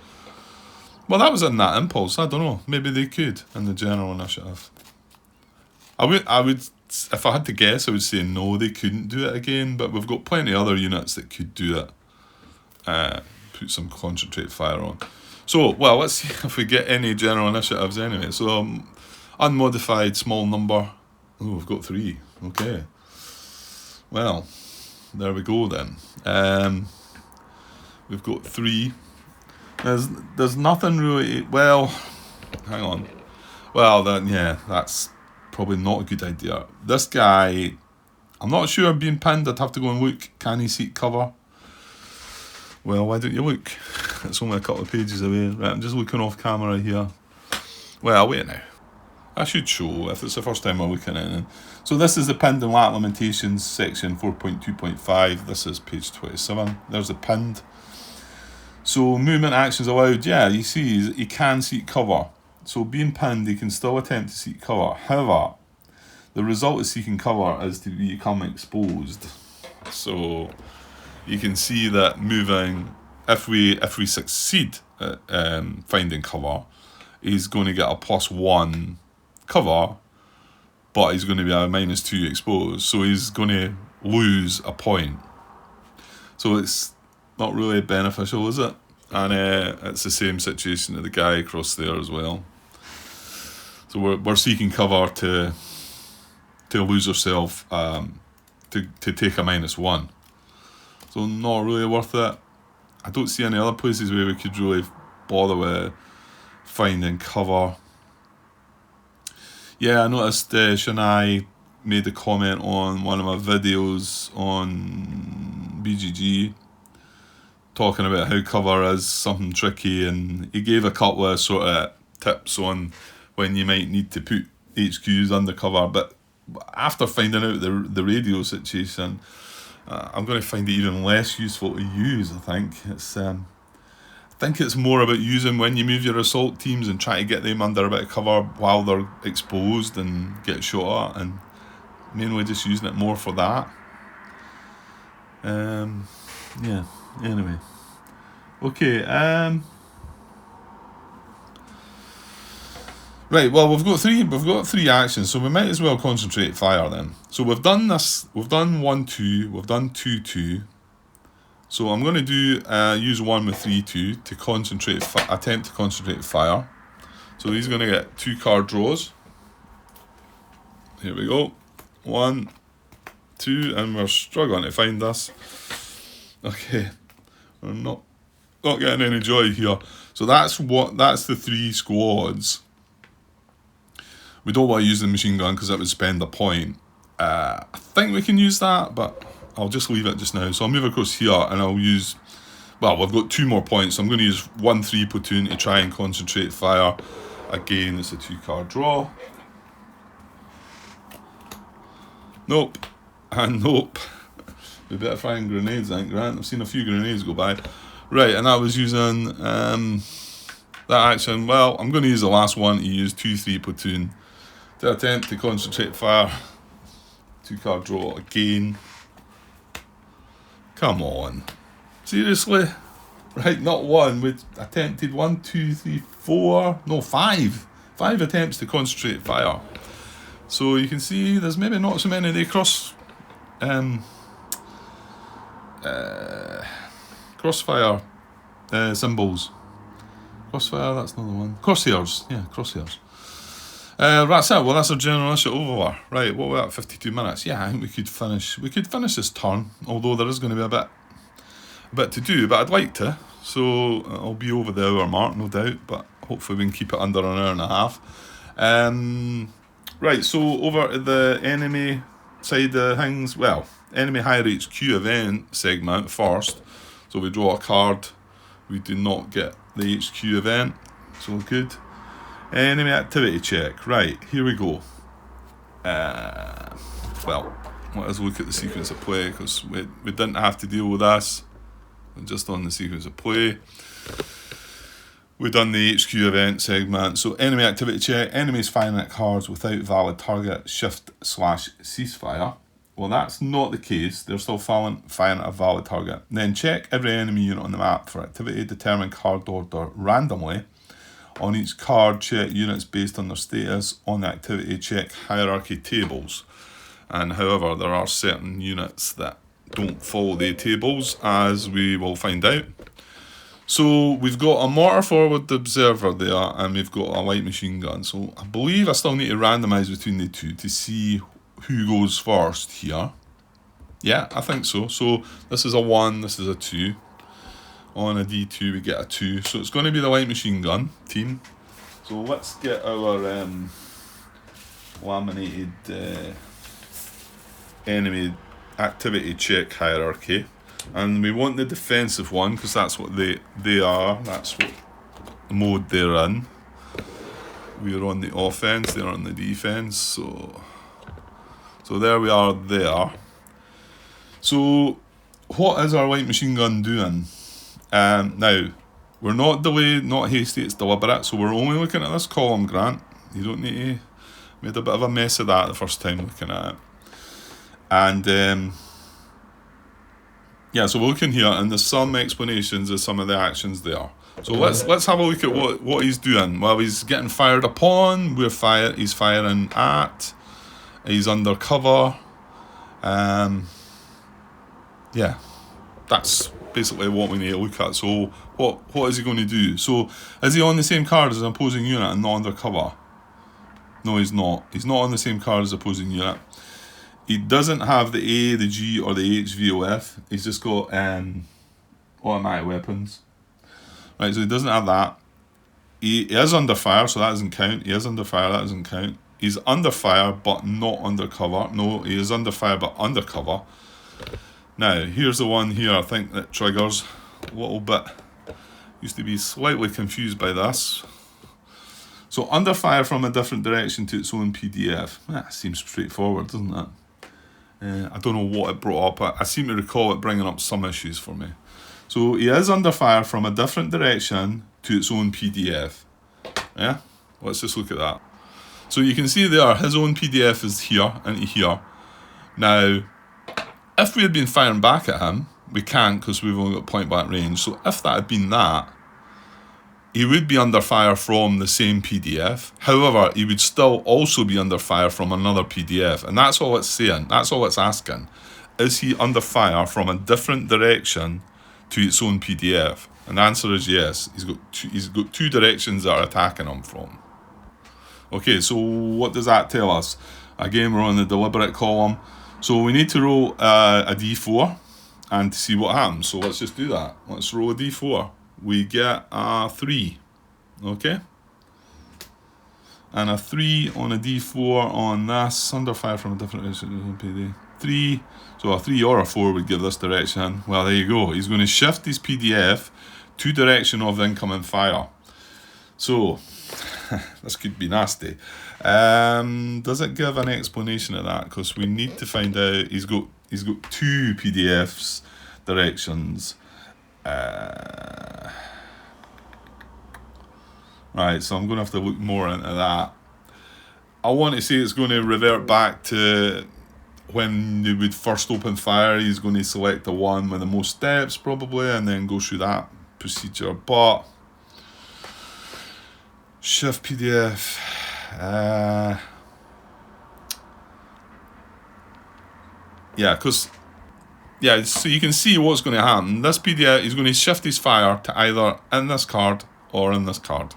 Well, that was in that impulse. I don't know. Maybe they could in the general initiative. I would, if I had to guess, I would say no, they couldn't do it again, but we've got plenty of other units that could do it. Put some concentrate fire on. So, well, let's see if we get any general initiatives anyway. So, unmodified small number. Oh, we've got 3. Okay. Well, there we go then. We've got 3. There's nothing really... Well, hang on. Well, then, yeah, that's... probably not a good idea. This guy, I'm not sure being pinned. I'd have to go and look. Can he seek cover? Well, why don't you look? It's only a couple of pages away. Right, I'm just looking off camera here. Well, wait now. I should show if it's the first time I'm looking at it. So this is the pinned and lat lamentations section 4.2.5. This is page 27. There's the pinned. So movement actions allowed. Yeah, you see, he can seek cover. So being pinned, he can still attempt to seek cover. However, the result of seeking cover is to become exposed. So you can see that moving, if we succeed at finding cover, he's going to get a +1 cover, but he's going to be a -2 exposed. So he's going to lose a point. So it's not really beneficial, is it? And it's the same situation to the guy across there as well. So we're seeking cover to lose ourselves, to take a -1. So not really worth it. I don't see any other places where we could really bother with finding cover. Yeah, I noticed Shania made a comment on one of my videos on BGG, talking about how cover is something tricky, and he gave a couple of sort of tips on when you might need to put HQs under cover. But after finding out the radio situation, I'm going to find it even less useful to use. I think it's more about using when you move your assault teams and try to get them under a bit of cover while they're exposed and get shot at, and mainly just using it more for that. Yeah, anyway. Okay, right, well, we've got three actions, so we might as well concentrate fire then. So we've done this, we've done 1-2, we've done 2-2. So I'm going to do use 1 with 3-2 to attempt to concentrate fire. So he's going to get 2 card draws. Here we go. 1, 2, and we're struggling to find this. Okay, we're not getting any joy here. So that's the 3 squads. We don't want to use the machine gun because that would spend a point. I think we can use that, but I'll just leave it just now. So I'll move across here and I'll use, well, we've got 2 more points. So I'm going to use 1-3 platoon to try and concentrate fire. Again, it's a 2 card draw. Nope. And nope. We better find grenades, I think, Grant. I've seen a few grenades go by. Right, and I was using that action. Well, I'm going to use the last one to use 2-3 platoon to attempt to concentrate fire. 2 card draw again. Come on. Seriously? Right, not 1. We attempted 1, 2, 3, 4. No, 5. 5 attempts to concentrate fire. So you can see there's maybe not so many of the crossfire symbols. Crossfire, that's another one. Crosshairs, yeah, crosshairs. That's it. Well, that's our general initiative over. Right, what we're at 52 minutes. Yeah, I think we could finish this turn, although there is going to be a bit to do, but I'd like to. So I'll be over the hour mark, no doubt, but hopefully we can keep it under an hour and a half. Right, so over at the enemy side of things, well, enemy higher HQ event segment first. So we draw a card. We do not get the HQ event, so good. Enemy activity check. Right, here we go. Well, let us look at the sequence of play, because we didn't have to deal with this. We're just on the sequence of play. We've done the HQ event segment. So enemy activity check. Enemies firing at cards without valid target, shift/ceasefire. Well, that's not the case. They're still firing at a valid target. Then check every enemy unit on the map for activity. Determine card order randomly. On each card, check units based on their status on the activity check hierarchy tables. And however, there are certain units that don't follow the tables, as we will find out. So we've got a mortar forward observer there, and we've got a light machine gun. So I believe I still need to randomise between the two to see who goes first here. Yeah, I think so. So this is a 1, this is a 2. On a D2 we get a 2. So it's going to be the light machine gun team. So let's get our laminated enemy activity check hierarchy. And we want the defensive one, because that's what they are. That's what mode they're in. We're on the offense, they're on the defense. So there we are there. So what is our light machine gun doing? Now, we're not delayed, not hasty, it's deliberate, so we're only looking at this column, Grant. You don't need to... Made a bit of a mess of that the first time looking at it. And, yeah, so we're looking here, and there's some explanations of some of the actions there. So let's have a look at what he's doing. Well, he's getting fired upon, he's firing at, he's undercover. Yeah, that's basically what we need to look at. So what is he going to do? So is he on the same card as an opposing unit and not undercover? No, he's not. He's not on the same card as opposing unit. He doesn't have the A, the G, or the H VOF. He's just got automatic weapons. Right, so he doesn't have that. He is under fire, so that doesn't count. He is under fire, that doesn't count. He's under fire, but not undercover. No, he is under fire, but undercover. Now, here's the one here, I think, that triggers a little bit. Used to be slightly confused by this. So, under fire from a different direction to its own PDF. That seems straightforward, doesn't it? I don't know what it brought up. I seem to recall it bringing up some issues for me. So he is under fire from a different direction to its own PDF. Yeah? Let's just look at that. So you can see there, his own PDF is here and here. Now, if we had been firing back at him, we can't because we've only got point blank range. So if that had been that, he would be under fire from the same PDF. However, he would still also be under fire from another PDF. And that's all it's saying. That's all it's asking. Is he under fire from a different direction to its own PDF? And the answer is yes. He's got two directions that are attacking him from. Okay, so what does that tell us? Again, we're on the deliberate column. So we need to roll a d4 and to see what happens. So let's just do that. Let's roll a d4. We get a 3. Okay? And a 3 on a d4 on this. Under fire from a different direction. 3. So a 3 or a 4 would give this direction. Well, there you go. He's going to shift his PDF to direction of the incoming fire. So, this could be nasty. Does it give an explanation of that? Because we need to find out. He's got two PDFs directions. Right, so I'm going to have to look more into that. I want to say it's going to revert back to when you would first open fire. He's going to select the one with the most steps probably and then go through that procedure. But shift PDF, so you can see what's going to happen. This PDF, he's going to shift his fire to either in this card or in this card,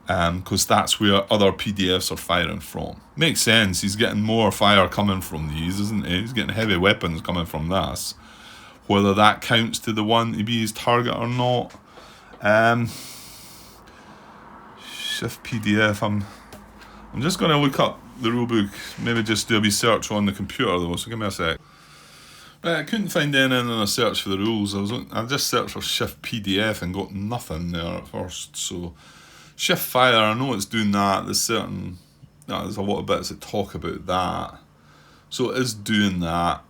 because that's where other PDFs are firing from. Makes sense. He's getting more fire coming from these, isn't he? He's getting heavy weapons coming from this. Whether that counts to the one to be his target or not. Shift PDF. I'm just going to look up the rulebook. Maybe just do a wee search on the computer though. So give me a sec. Right, I couldn't find anything in a search for the rules. I just searched for shift PDF and got nothing there at first. So shift fire, I know it's doing that. There's a lot of bits that talk about that. So it is doing that.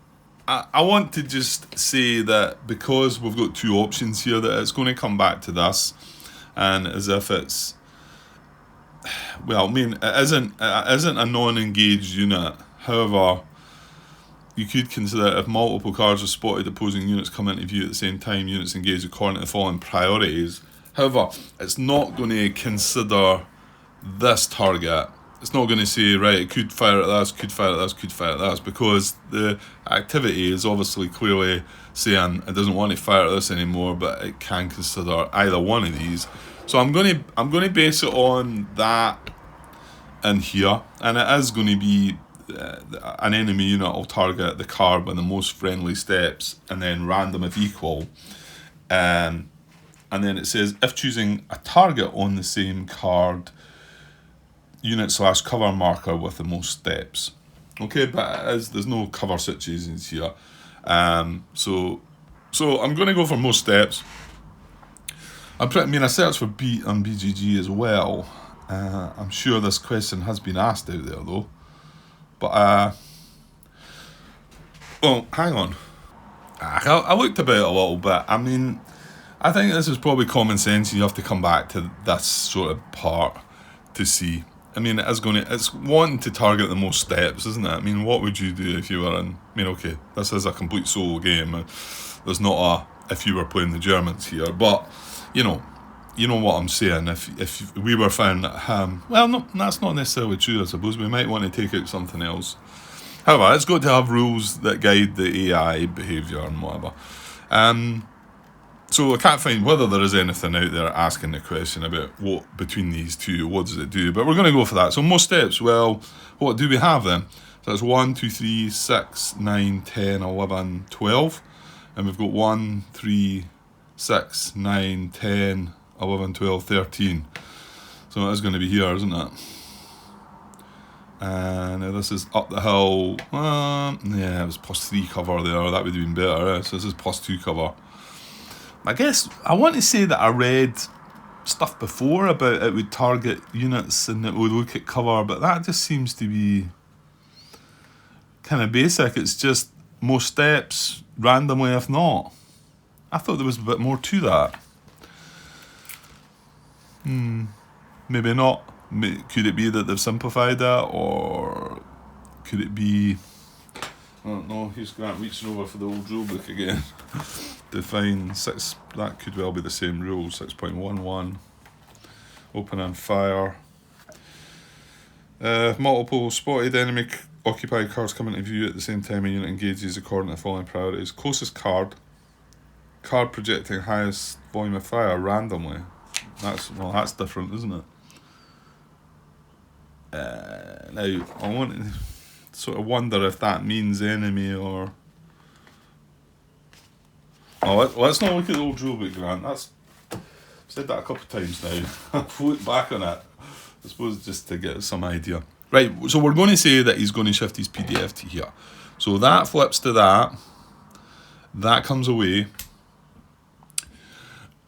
I want to just say that because we've got two options here, that it's going to come back to this, and as if it's, well, I mean, it isn't a non-engaged unit. However, you could consider if multiple cards are spotted, opposing units come into view at the same time, units engaged according to the following priorities. However, it's not going to consider this target. It's not going to say, right, it could fire at this, could fire at this, could fire at this, because the activity is obviously clearly saying it doesn't want to fire at this anymore, but it can consider either one of these. So I'm going to base it on that in here, and it is going to be an enemy unit will target the card with the most friendly steps, and then random if equal. And then it says, if choosing a target on the same card, unit/cover marker with the most steps. Okay, but there's no cover situations here. So I'm going to go for most steps. I searched for beat on BGG as well. I'm sure this question has been asked out there though. But, well, hang on. I looked about it a little bit. I mean, I think this is probably common sense. You have to come back to this sort of part to see. I mean, it's wanting to target the most steps, isn't it? I mean, what would you do if you were in, I mean, okay, this is a complete solo game. There's not a, if you were playing the Germans here, but, you know what I'm saying. If we were found at well, no, that's not necessarily true, I suppose. We might want to take out something else. However, it's got to have rules that guide the AI behaviour and whatever. So I can't find whether there is anything out there asking the question about what between these two, what does it do? But we're going to go for that. So most steps, well, what do we have then? So that's 1, 2, 3, 6, 9, 10, 11, 12. And we've got 1, 3, 6, 9, 10, 11, 12, 13. So it is going to be here, isn't it? Now this is up the hill. Yeah, it was +3 cover there. That would have been better. So this is +2 cover. I guess I want to say that I read stuff before about it would target units and it would look at cover, but that just seems to be kind of basic. It's just more steps randomly, if not. I thought there was a bit more to that. Maybe not. Could it be that they've simplified it, or could it be, I don't know, here's Grant reaching over for the old rule book again. Define 6, that could well be the same rule, 6.11. Open and fire. Multiple spotted enemy occupied cards come into view at the same time a unit engages according to the following priorities. Closest card projecting highest volume of fire randomly. That's different, isn't it? Now, I want to sort of wonder if that means enemy or... Oh, let's not look at the old rulebook, Grant. I've said that a couple of times now. I've looked back on it, I suppose, just to get some idea. Right, so we're going to say that he's going to shift his PDF to here. So that flips to that. That comes away.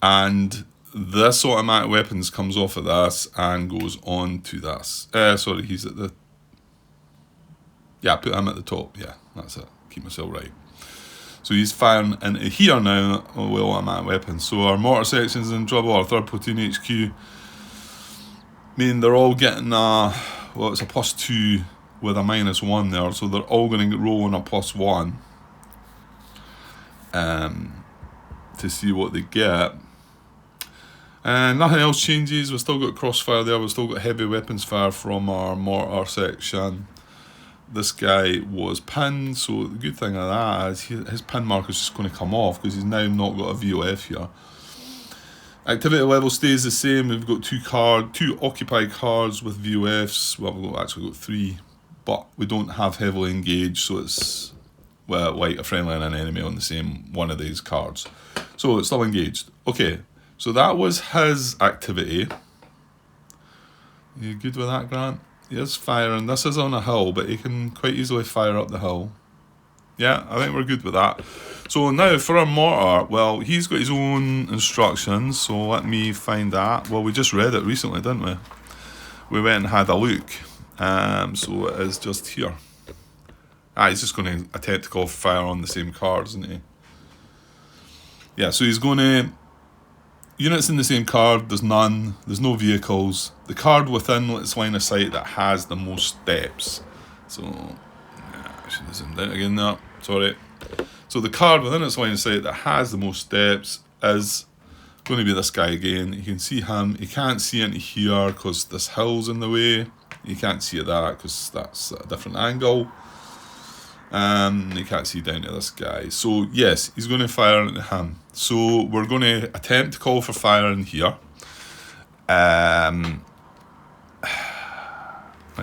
And this automatic weapons comes off of this and goes on to this. Sorry, he's at the... Yeah, put him at the top. Yeah, that's it. Keep myself right. So he's firing into here now with automatic weapons. So our mortar section's in trouble, our 3rd platoon HQ. I mean, they're all getting well, it's a +2 with a -1 there. So they're all going to roll on a +1 to see what they get. And nothing else changes. We've still got crossfire there. We've still got heavy weapons fire from our mortar section. This guy was pinned, so the good thing of that is his pin marker is just going to come off because he's now not got a VOF here. Activity level stays the same. We've got 2 occupied cards with VOFs. Well, we've actually got 3, but we don't have heavily engaged, so it's like a friendly and an enemy on the same one of these cards. So it's still engaged. Okay. So that was his activity. You good with that, Grant? He is firing. This is on a hill, but he can quite easily fire up the hill. Yeah, I think we're good with that. So now for our mortar, well, he's got his own instructions, so let me find that. Well, we just read it recently, didn't we? We went and had a look. So it is just here. He's just going to attempt to call fire on the same cards, isn't he? Yeah, so he's going to... Units in the same card, there's none, there's no vehicles. The card within its line of sight that has the most steps. So, I should have zoomed out again there, sorry. So the card within its line of sight that has the most steps is going to be this guy again. You can see him, you can't see into here because this hill's in the way. You can't see at that because that's a different angle. You can't see down to this guy. So yes, he's going to fire into him. So we're going to attempt to call for fire in here. Right,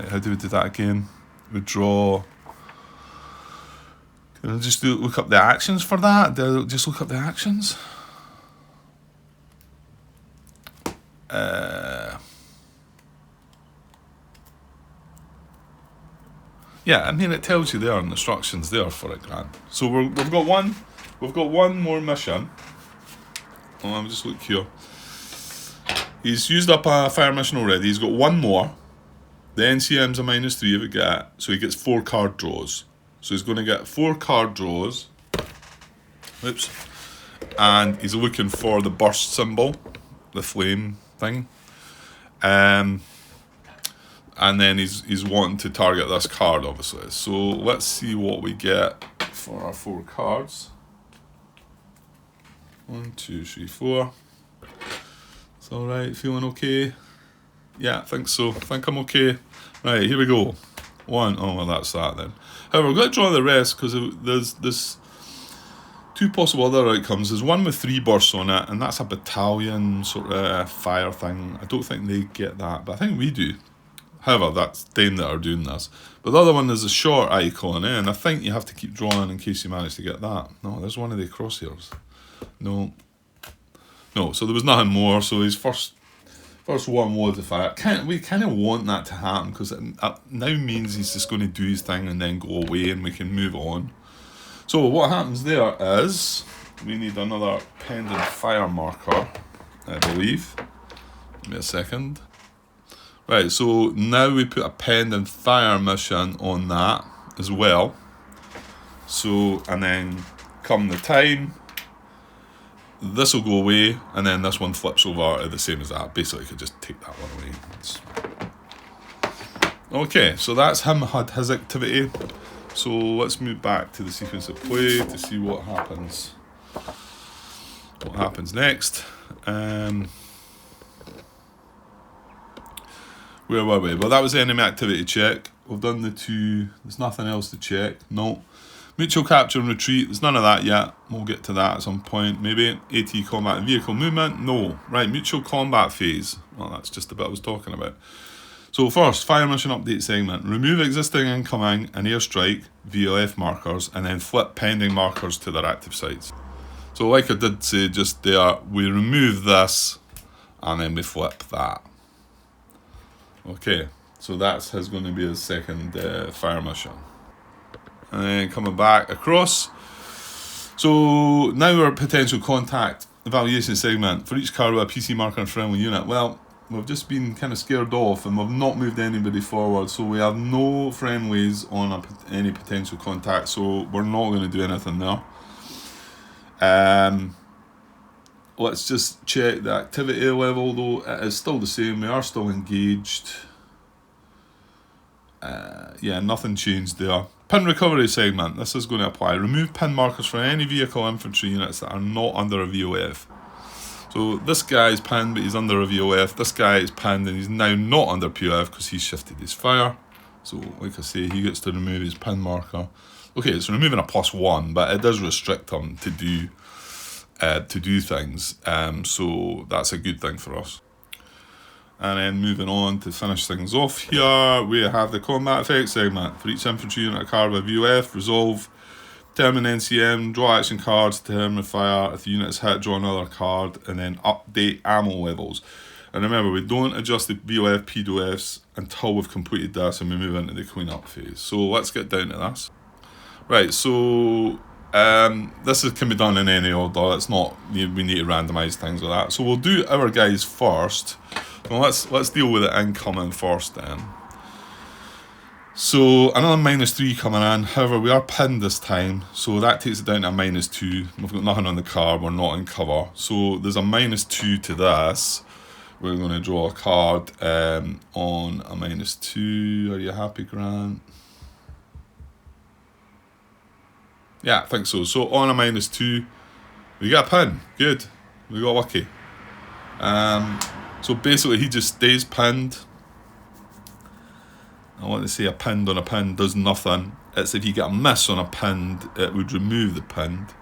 how do we do that again? We draw. Can I just look up the actions for that? Just look up the actions. Yeah, I mean it tells you there in the instructions there for it, Grant. So we've got one more mission. Oh, I'll just look here. He's used up a fire mission already. He's got one more. The NCM's a -3 if we get, so he gets 4 card draws. So he's going to get 4 card draws. Oops. and he's looking for the burst symbol, the flame thing. And then he's wanting to target this card, obviously. So let's see what we get for our 4 cards. 1, 2, 3, 4. It's alright, feeling okay? Yeah, I think so. I think I'm okay. Right, here we go. 1. Oh, well, that's that then. However, we're going to draw the rest because there's 2 possible other outcomes. There's one with 3 bursts on it, and that's a battalion sort of fire thing. I don't think they get that, but I think we do. However, that's them that are doing this. But the other one is a short icon, and I think you have to keep drawing in case you manage to get that. No, there's one of the crosshairs. No, so there was nothing more. So his first one was the fire. We kind of want that to happen because it now means he's just going to do his thing and then go away and we can move on. So what happens there is we need another pendant fire marker, I believe. Give me a second. Right, so now we put a pendant fire mission on that as well. So, and then come the time, this will go away, and then this one flips over the same as that. Basically, you could just take that one away. Okay, so that's him had his activity. So let's move back to the sequence of play to see what happens. What happens next? Where were we? Well, that was the enemy activity check. We've done the 2. There's nothing else to check. No. Mutual capture and retreat. There's none of that yet. We'll get to that at some point. Maybe. AT combat and vehicle movement. No. Right. Mutual combat phase. Well, that's just the bit I was talking about. So first, fire mission update segment. Remove existing incoming and airstrike VOF markers and then flip pending markers to their active sites. So like I did say just there, we remove this and then we flip that. Okay, so that's going to be his second fire mission. And then coming back across. So now we're at potential contact evaluation segment. For each card with a PC marker and friendly unit. Well, we've just been kind of scared off and we've not moved anybody forward. So we have no friendlies on any potential contact. So we're not going to do anything there. Let's just check the activity level, though. It is still the same. We are still engaged. Yeah, nothing changed there. Pin recovery segment. This is going to apply. Remove pin markers for any vehicle infantry units that are not under a VOF. So this guy is pinned, but he's under a VOF. This guy is pinned, and he's now not under POF because he's shifted his fire. So, like I say, he gets to remove his pin marker. Okay, it's removing a +1, but it does restrict him to do things, so that's a good thing for us. And then moving on to finish things off here, we have the combat effects segment. For each infantry unit card with VOF, resolve, determine NCM, draw action cards, determine fire. If the unit is hit, draw another card, and then update ammo levels. And remember, we don't adjust the VOF PDOFs until we've completed this and we move into the cleanup phase. So let's get down to this. Right, so this can be done in any order. It's not, we need to randomise things like that. So we'll do our guys first. Well, let's deal with it incoming first then. So another -3 coming in. However, we are pinned this time, so that takes it down to a -2. We've got nothing on the card. We're not in cover. So there's a -2 to this. We're going to draw a card on a -2. Are you happy, Grant? Yeah, I think so. So on a -2, we got a pin. Good. We got lucky. So basically he just stays pinned. I want to say a pinned on a pin does nothing. It's if you get a miss on a pinned, it would remove the pinned.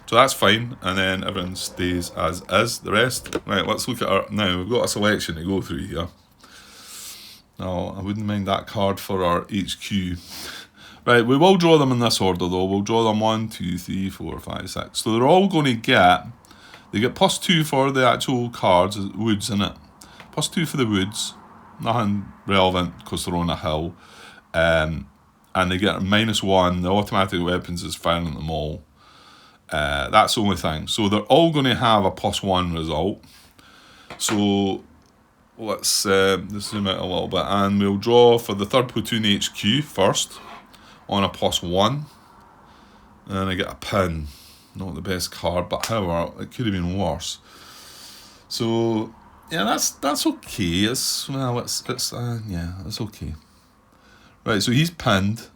So that's fine. And then everything stays as is, the rest. Right, let's look at our, now we've got a selection to go through here. Now, I wouldn't mind that card for our HQ. Right, we will draw them in this order though. We'll draw them 1, 2, 3, 4, 5, 6. So they're all going to get, they get +2 for the actual cards, woods in it. +2 for the woods. Nothing relevant because they're on a hill. And they get a -1. The automatic weapons is firing at them all. That's the only thing. So they're all going to have a +1 result. So let's zoom out a little bit. And we'll draw for the 3rd Platoon HQ first on a +1. And I get a pin. not the best card, but however, it could have been worse. So yeah, that's okay. It's okay. Right, so he's pinned.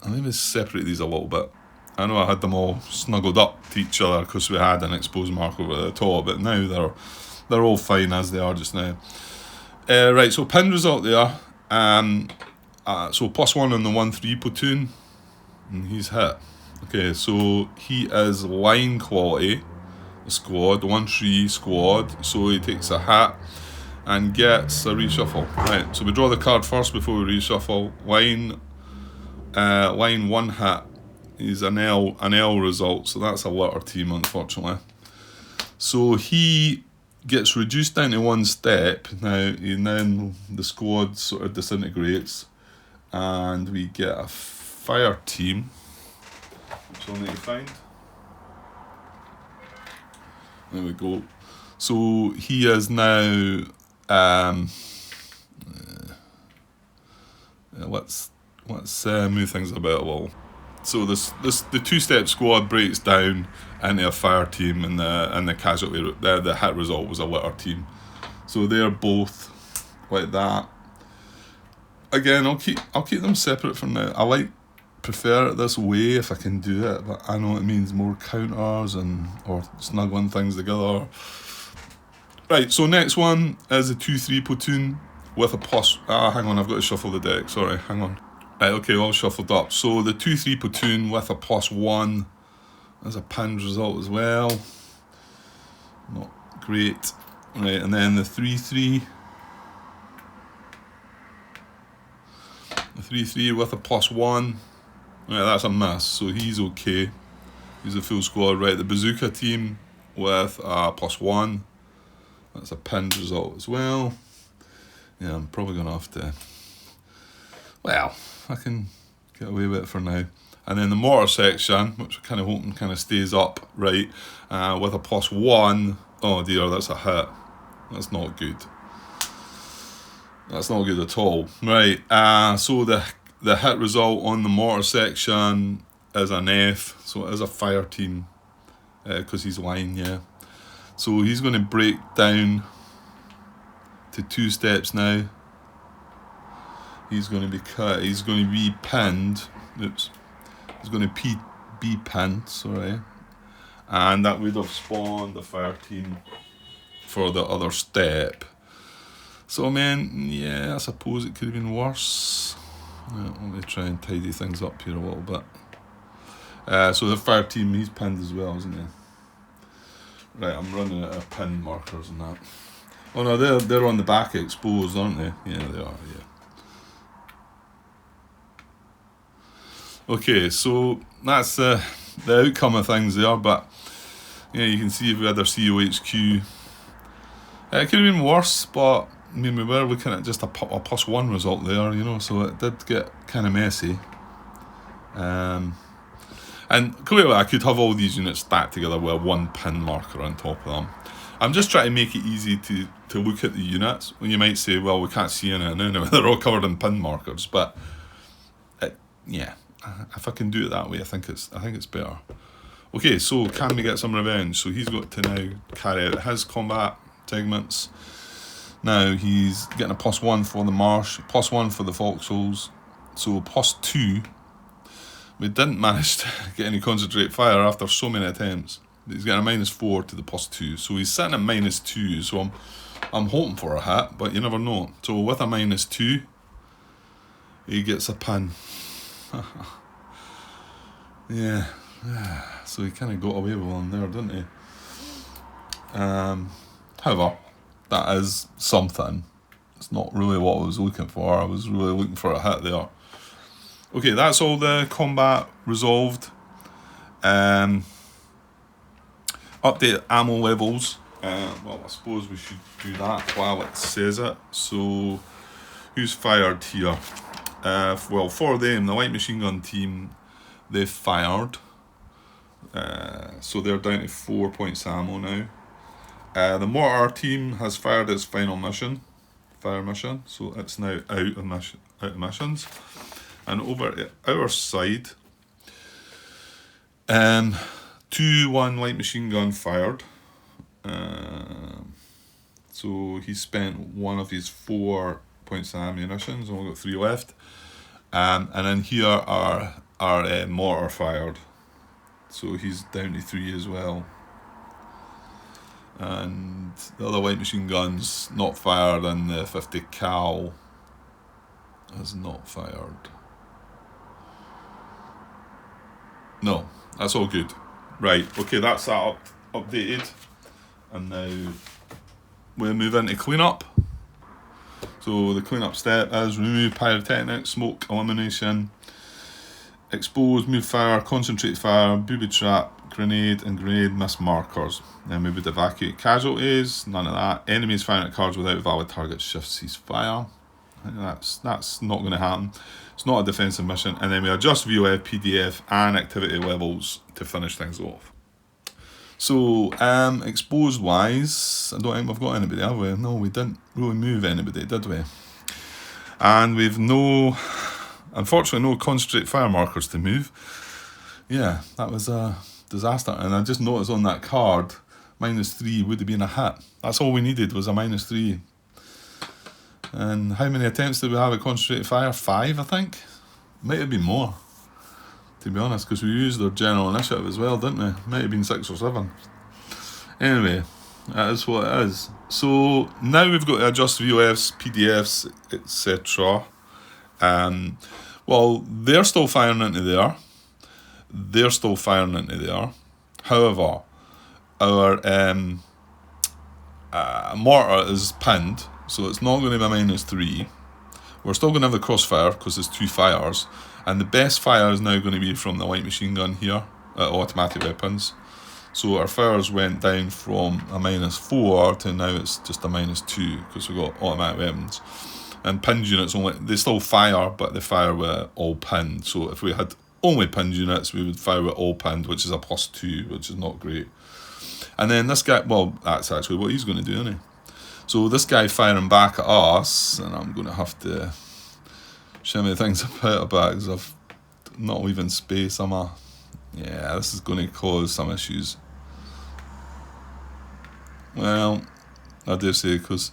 Let me separate these a little bit. I know I had them all snuggled up to each other because we had an exposed mark over the top, but now they're all fine as they are just now. Right, so pinned result there. So +1 on the 1-3 platoon, and he's hit. Okay, so he is line quality, the squad, 1-3 squad, so he takes a hat and gets a reshuffle. Right, so we draw the card first before we reshuffle. Line 1 hat is an L result, so that's a litter team, unfortunately. So he gets reduced down to 1 step. And then the squad sort of disintegrates, and we get a fire team, which I'll need to find. There we go. So he is now. Let's move things about a little. So the 2-step squad breaks down into a fire team, and the casualty the hit result was a litter team. So they're both like that. Again, I'll keep them separate from now. I prefer it this way if I can do it, but I know it means more counters or snuggling things together. Right, so next one is a 2-3 platoon with a plus. Hang on, I've got to shuffle the deck. Sorry, hang on. Right, okay, all shuffled up. So the 2-3 platoon with a +1 as a pinned result as well. Not great. Right, and then the 3-3. The 3-3 with a +1. Right, that's a miss, so he's okay. He's a full squad. Right, the bazooka team with a +1. That's a pinned result as well. Yeah, I'm probably going to have to... Well, I can get away with it for now. And then the mortar section, which we're kind of hoping kind of stays up, right, with a +1. Oh dear, that's a hit. That's not good. That's not good at all. Right, so the hit result on the mortar section is an F, so it is a fire team, because he's line, yeah. So he's going to break down to 2 steps now. He's going to be cut. He's going to be pinned. Oops. He's going to be pinned. Sorry, and that would have spawned the fire team for the other step. So I mean, yeah, I suppose it could have been worse. Let me try and tidy things up here a little bit. So the fire team, he's pinned as well, isn't he? Right, I'm running out of pin markers and that. Oh no, they're on the back exposed, aren't they? Yeah, they are, yeah. Okay, so that's the outcome of things there, but yeah, you can see if we had our COHQ. It could have been worse, but I mean, we were looking at just a +1 result there, you know, so it did get kind of messy. And clearly I could have all these units stacked together with 1 pin marker on top of them. I'm just trying to make it easy to look at the units. Well, you might say, well, we can't see any now, they're all covered in pin markers, but yeah, if I can do it that way, I think it's better. Okay, so can we get some revenge? So he's got to now carry out his combat segments. Now he's getting a +1 for the marsh, +1 for the foxholes, so +2. We didn't manage to get any concentrate fire after so many attempts. He's getting a -4 to the +2, so he's sitting at -2. So I'm hoping for a hit, but you never know. So with a -2, he gets a pin. Yeah, so he kind of got away with one there, didn't he? However, that is something. It's not really what I was looking for. I was really looking for a hit there. Okay, that's all the combat resolved. Update ammo levels. Well, I suppose we should do that while it says it. So, who's fired here? Well, for them, the light machine gun team, they've fired. So they're down to 4 points ammo now. The mortar team has fired its final fire mission, so it's now out of missions. And over at our side, 2-1 light machine gun fired. So he spent one of his 4 points of ammunition, so we've got 3 left. And then here are our mortar fired. So he's down to 3 as well. And the other light machine gun's not fired, and the 50 cal is not fired. No, that's all good. Right, okay, that's that updated. And now we'll move into cleanup. So the cleanup step is remove pyrotechnics, smoke elimination, expose, move fire, concentrate fire, booby trap, grenade, and grenade miss markers. Then we would evacuate casualties, none of that. Enemies firing at cards without valid target shift ceasefire. That's not going to happen. It's not a defensive mission. And then we adjust VOF, PDF, and activity levels to finish things off. So, exposed wise, I don't think we've got anybody, have we? No, we didn't really move anybody, did we? And we've unfortunately, no concentrate fire markers to move. Yeah, that was a disaster. And I just noticed on that card, -3 would have been a hit. That's all we needed, was a -3. And how many attempts did we have at concentrated fire? 5, I think. Might have been more, to be honest, because we used our general initiative as well, didn't we? Might have been 6 or 7. Anyway, that is what it is. So now we've got to adjust VOFs, PDFs, etc. Well, they're still firing into there. They're still firing into there. However, our mortar is pinned, so it's not going to be -3. We're still going to have the crossfire because there's 2 fires. And the best fire is now going to be from the light machine gun here, automatic weapons. So our fires went down from a -4 to now it's just a -2 because we've got automatic weapons. And pinned units they still fire, but they fire with all pinned. So if we had only pinned units, we would fire with all pinned, which is a +2, which is not great. And then this guy, well, that's actually what he's going to do, isn't he? So this guy firing back at us, and I'm going to have to shimmy things about a bit because I've not leaving space. Yeah, this is going to cause some issues. Well, I do say because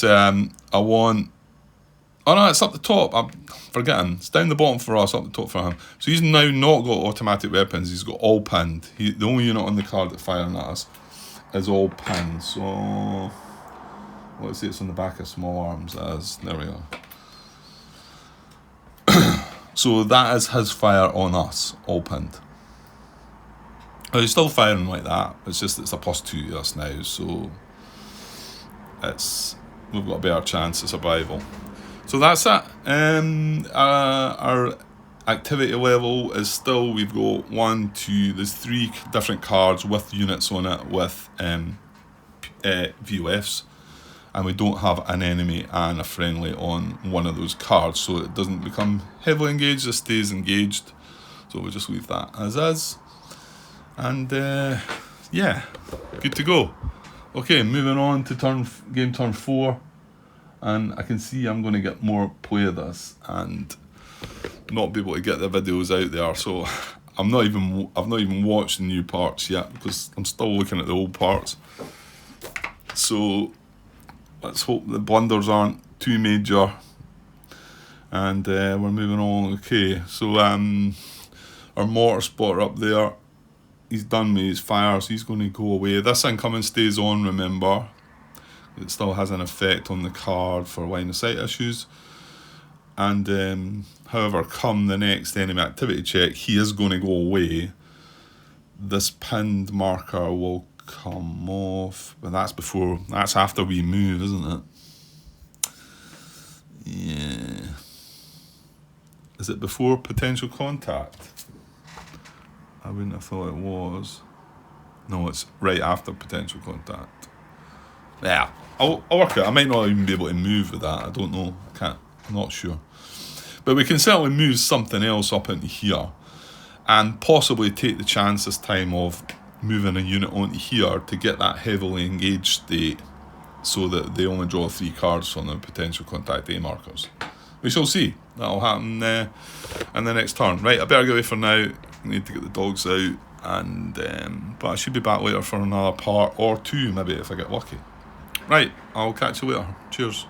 I want. Oh no, it's up the top. I'm forgetting. It's down the bottom for us, up the top for him. So he's now not got automatic weapons. He's got all pinned. The only unit on the card that's firing at us is all pinned. So let's see, it's on the back of small arms. There we go. So that is his fire on us, all pinned. Oh, he's still firing like that. It's just it's a +2 to us now, so we've got a better chance of survival. So that's it. Our activity level is still, we've got 1, 2, there's 3 different cards with units on it with VOFs. And we don't have an enemy and a friendly on one of those cards, so it doesn't become heavily engaged, it stays engaged. So we'll just leave that as is. And yeah, good to go. Okay, moving on to game turn 4. And I can see I'm going to get more play of this and not be able to get the videos out there. So I've not even watched the new parts yet because I'm still looking at the old parts. So let's hope the blunders aren't too major. And we're moving on. Okay, so our mortar spotter up there, he's done with his fire, so he's going to go away. This incoming stays on, remember. It still has an effect on the card for line of sight issues. And however, come the next enemy activity check, he is going to go away. This pinned marker will come off, but that's after we move, isn't it? Yeah. Is it before potential contact? I wouldn't have thought it was. No, it's right after potential contact. Yeah, I'll work it. I might not even be able to move with that. I don't know. I'm not sure. But we can certainly move something else up into here and possibly take the chance this time of moving a unit onto here to get that heavily engaged state so that they only draw 3 cards from the potential contact A markers. We shall see. That'll happen in the next turn. Right, I better get away for now. I need to get the dogs out And but I should be back later for another part or two, maybe, if I get lucky. Right, I'll catch you later. Cheers.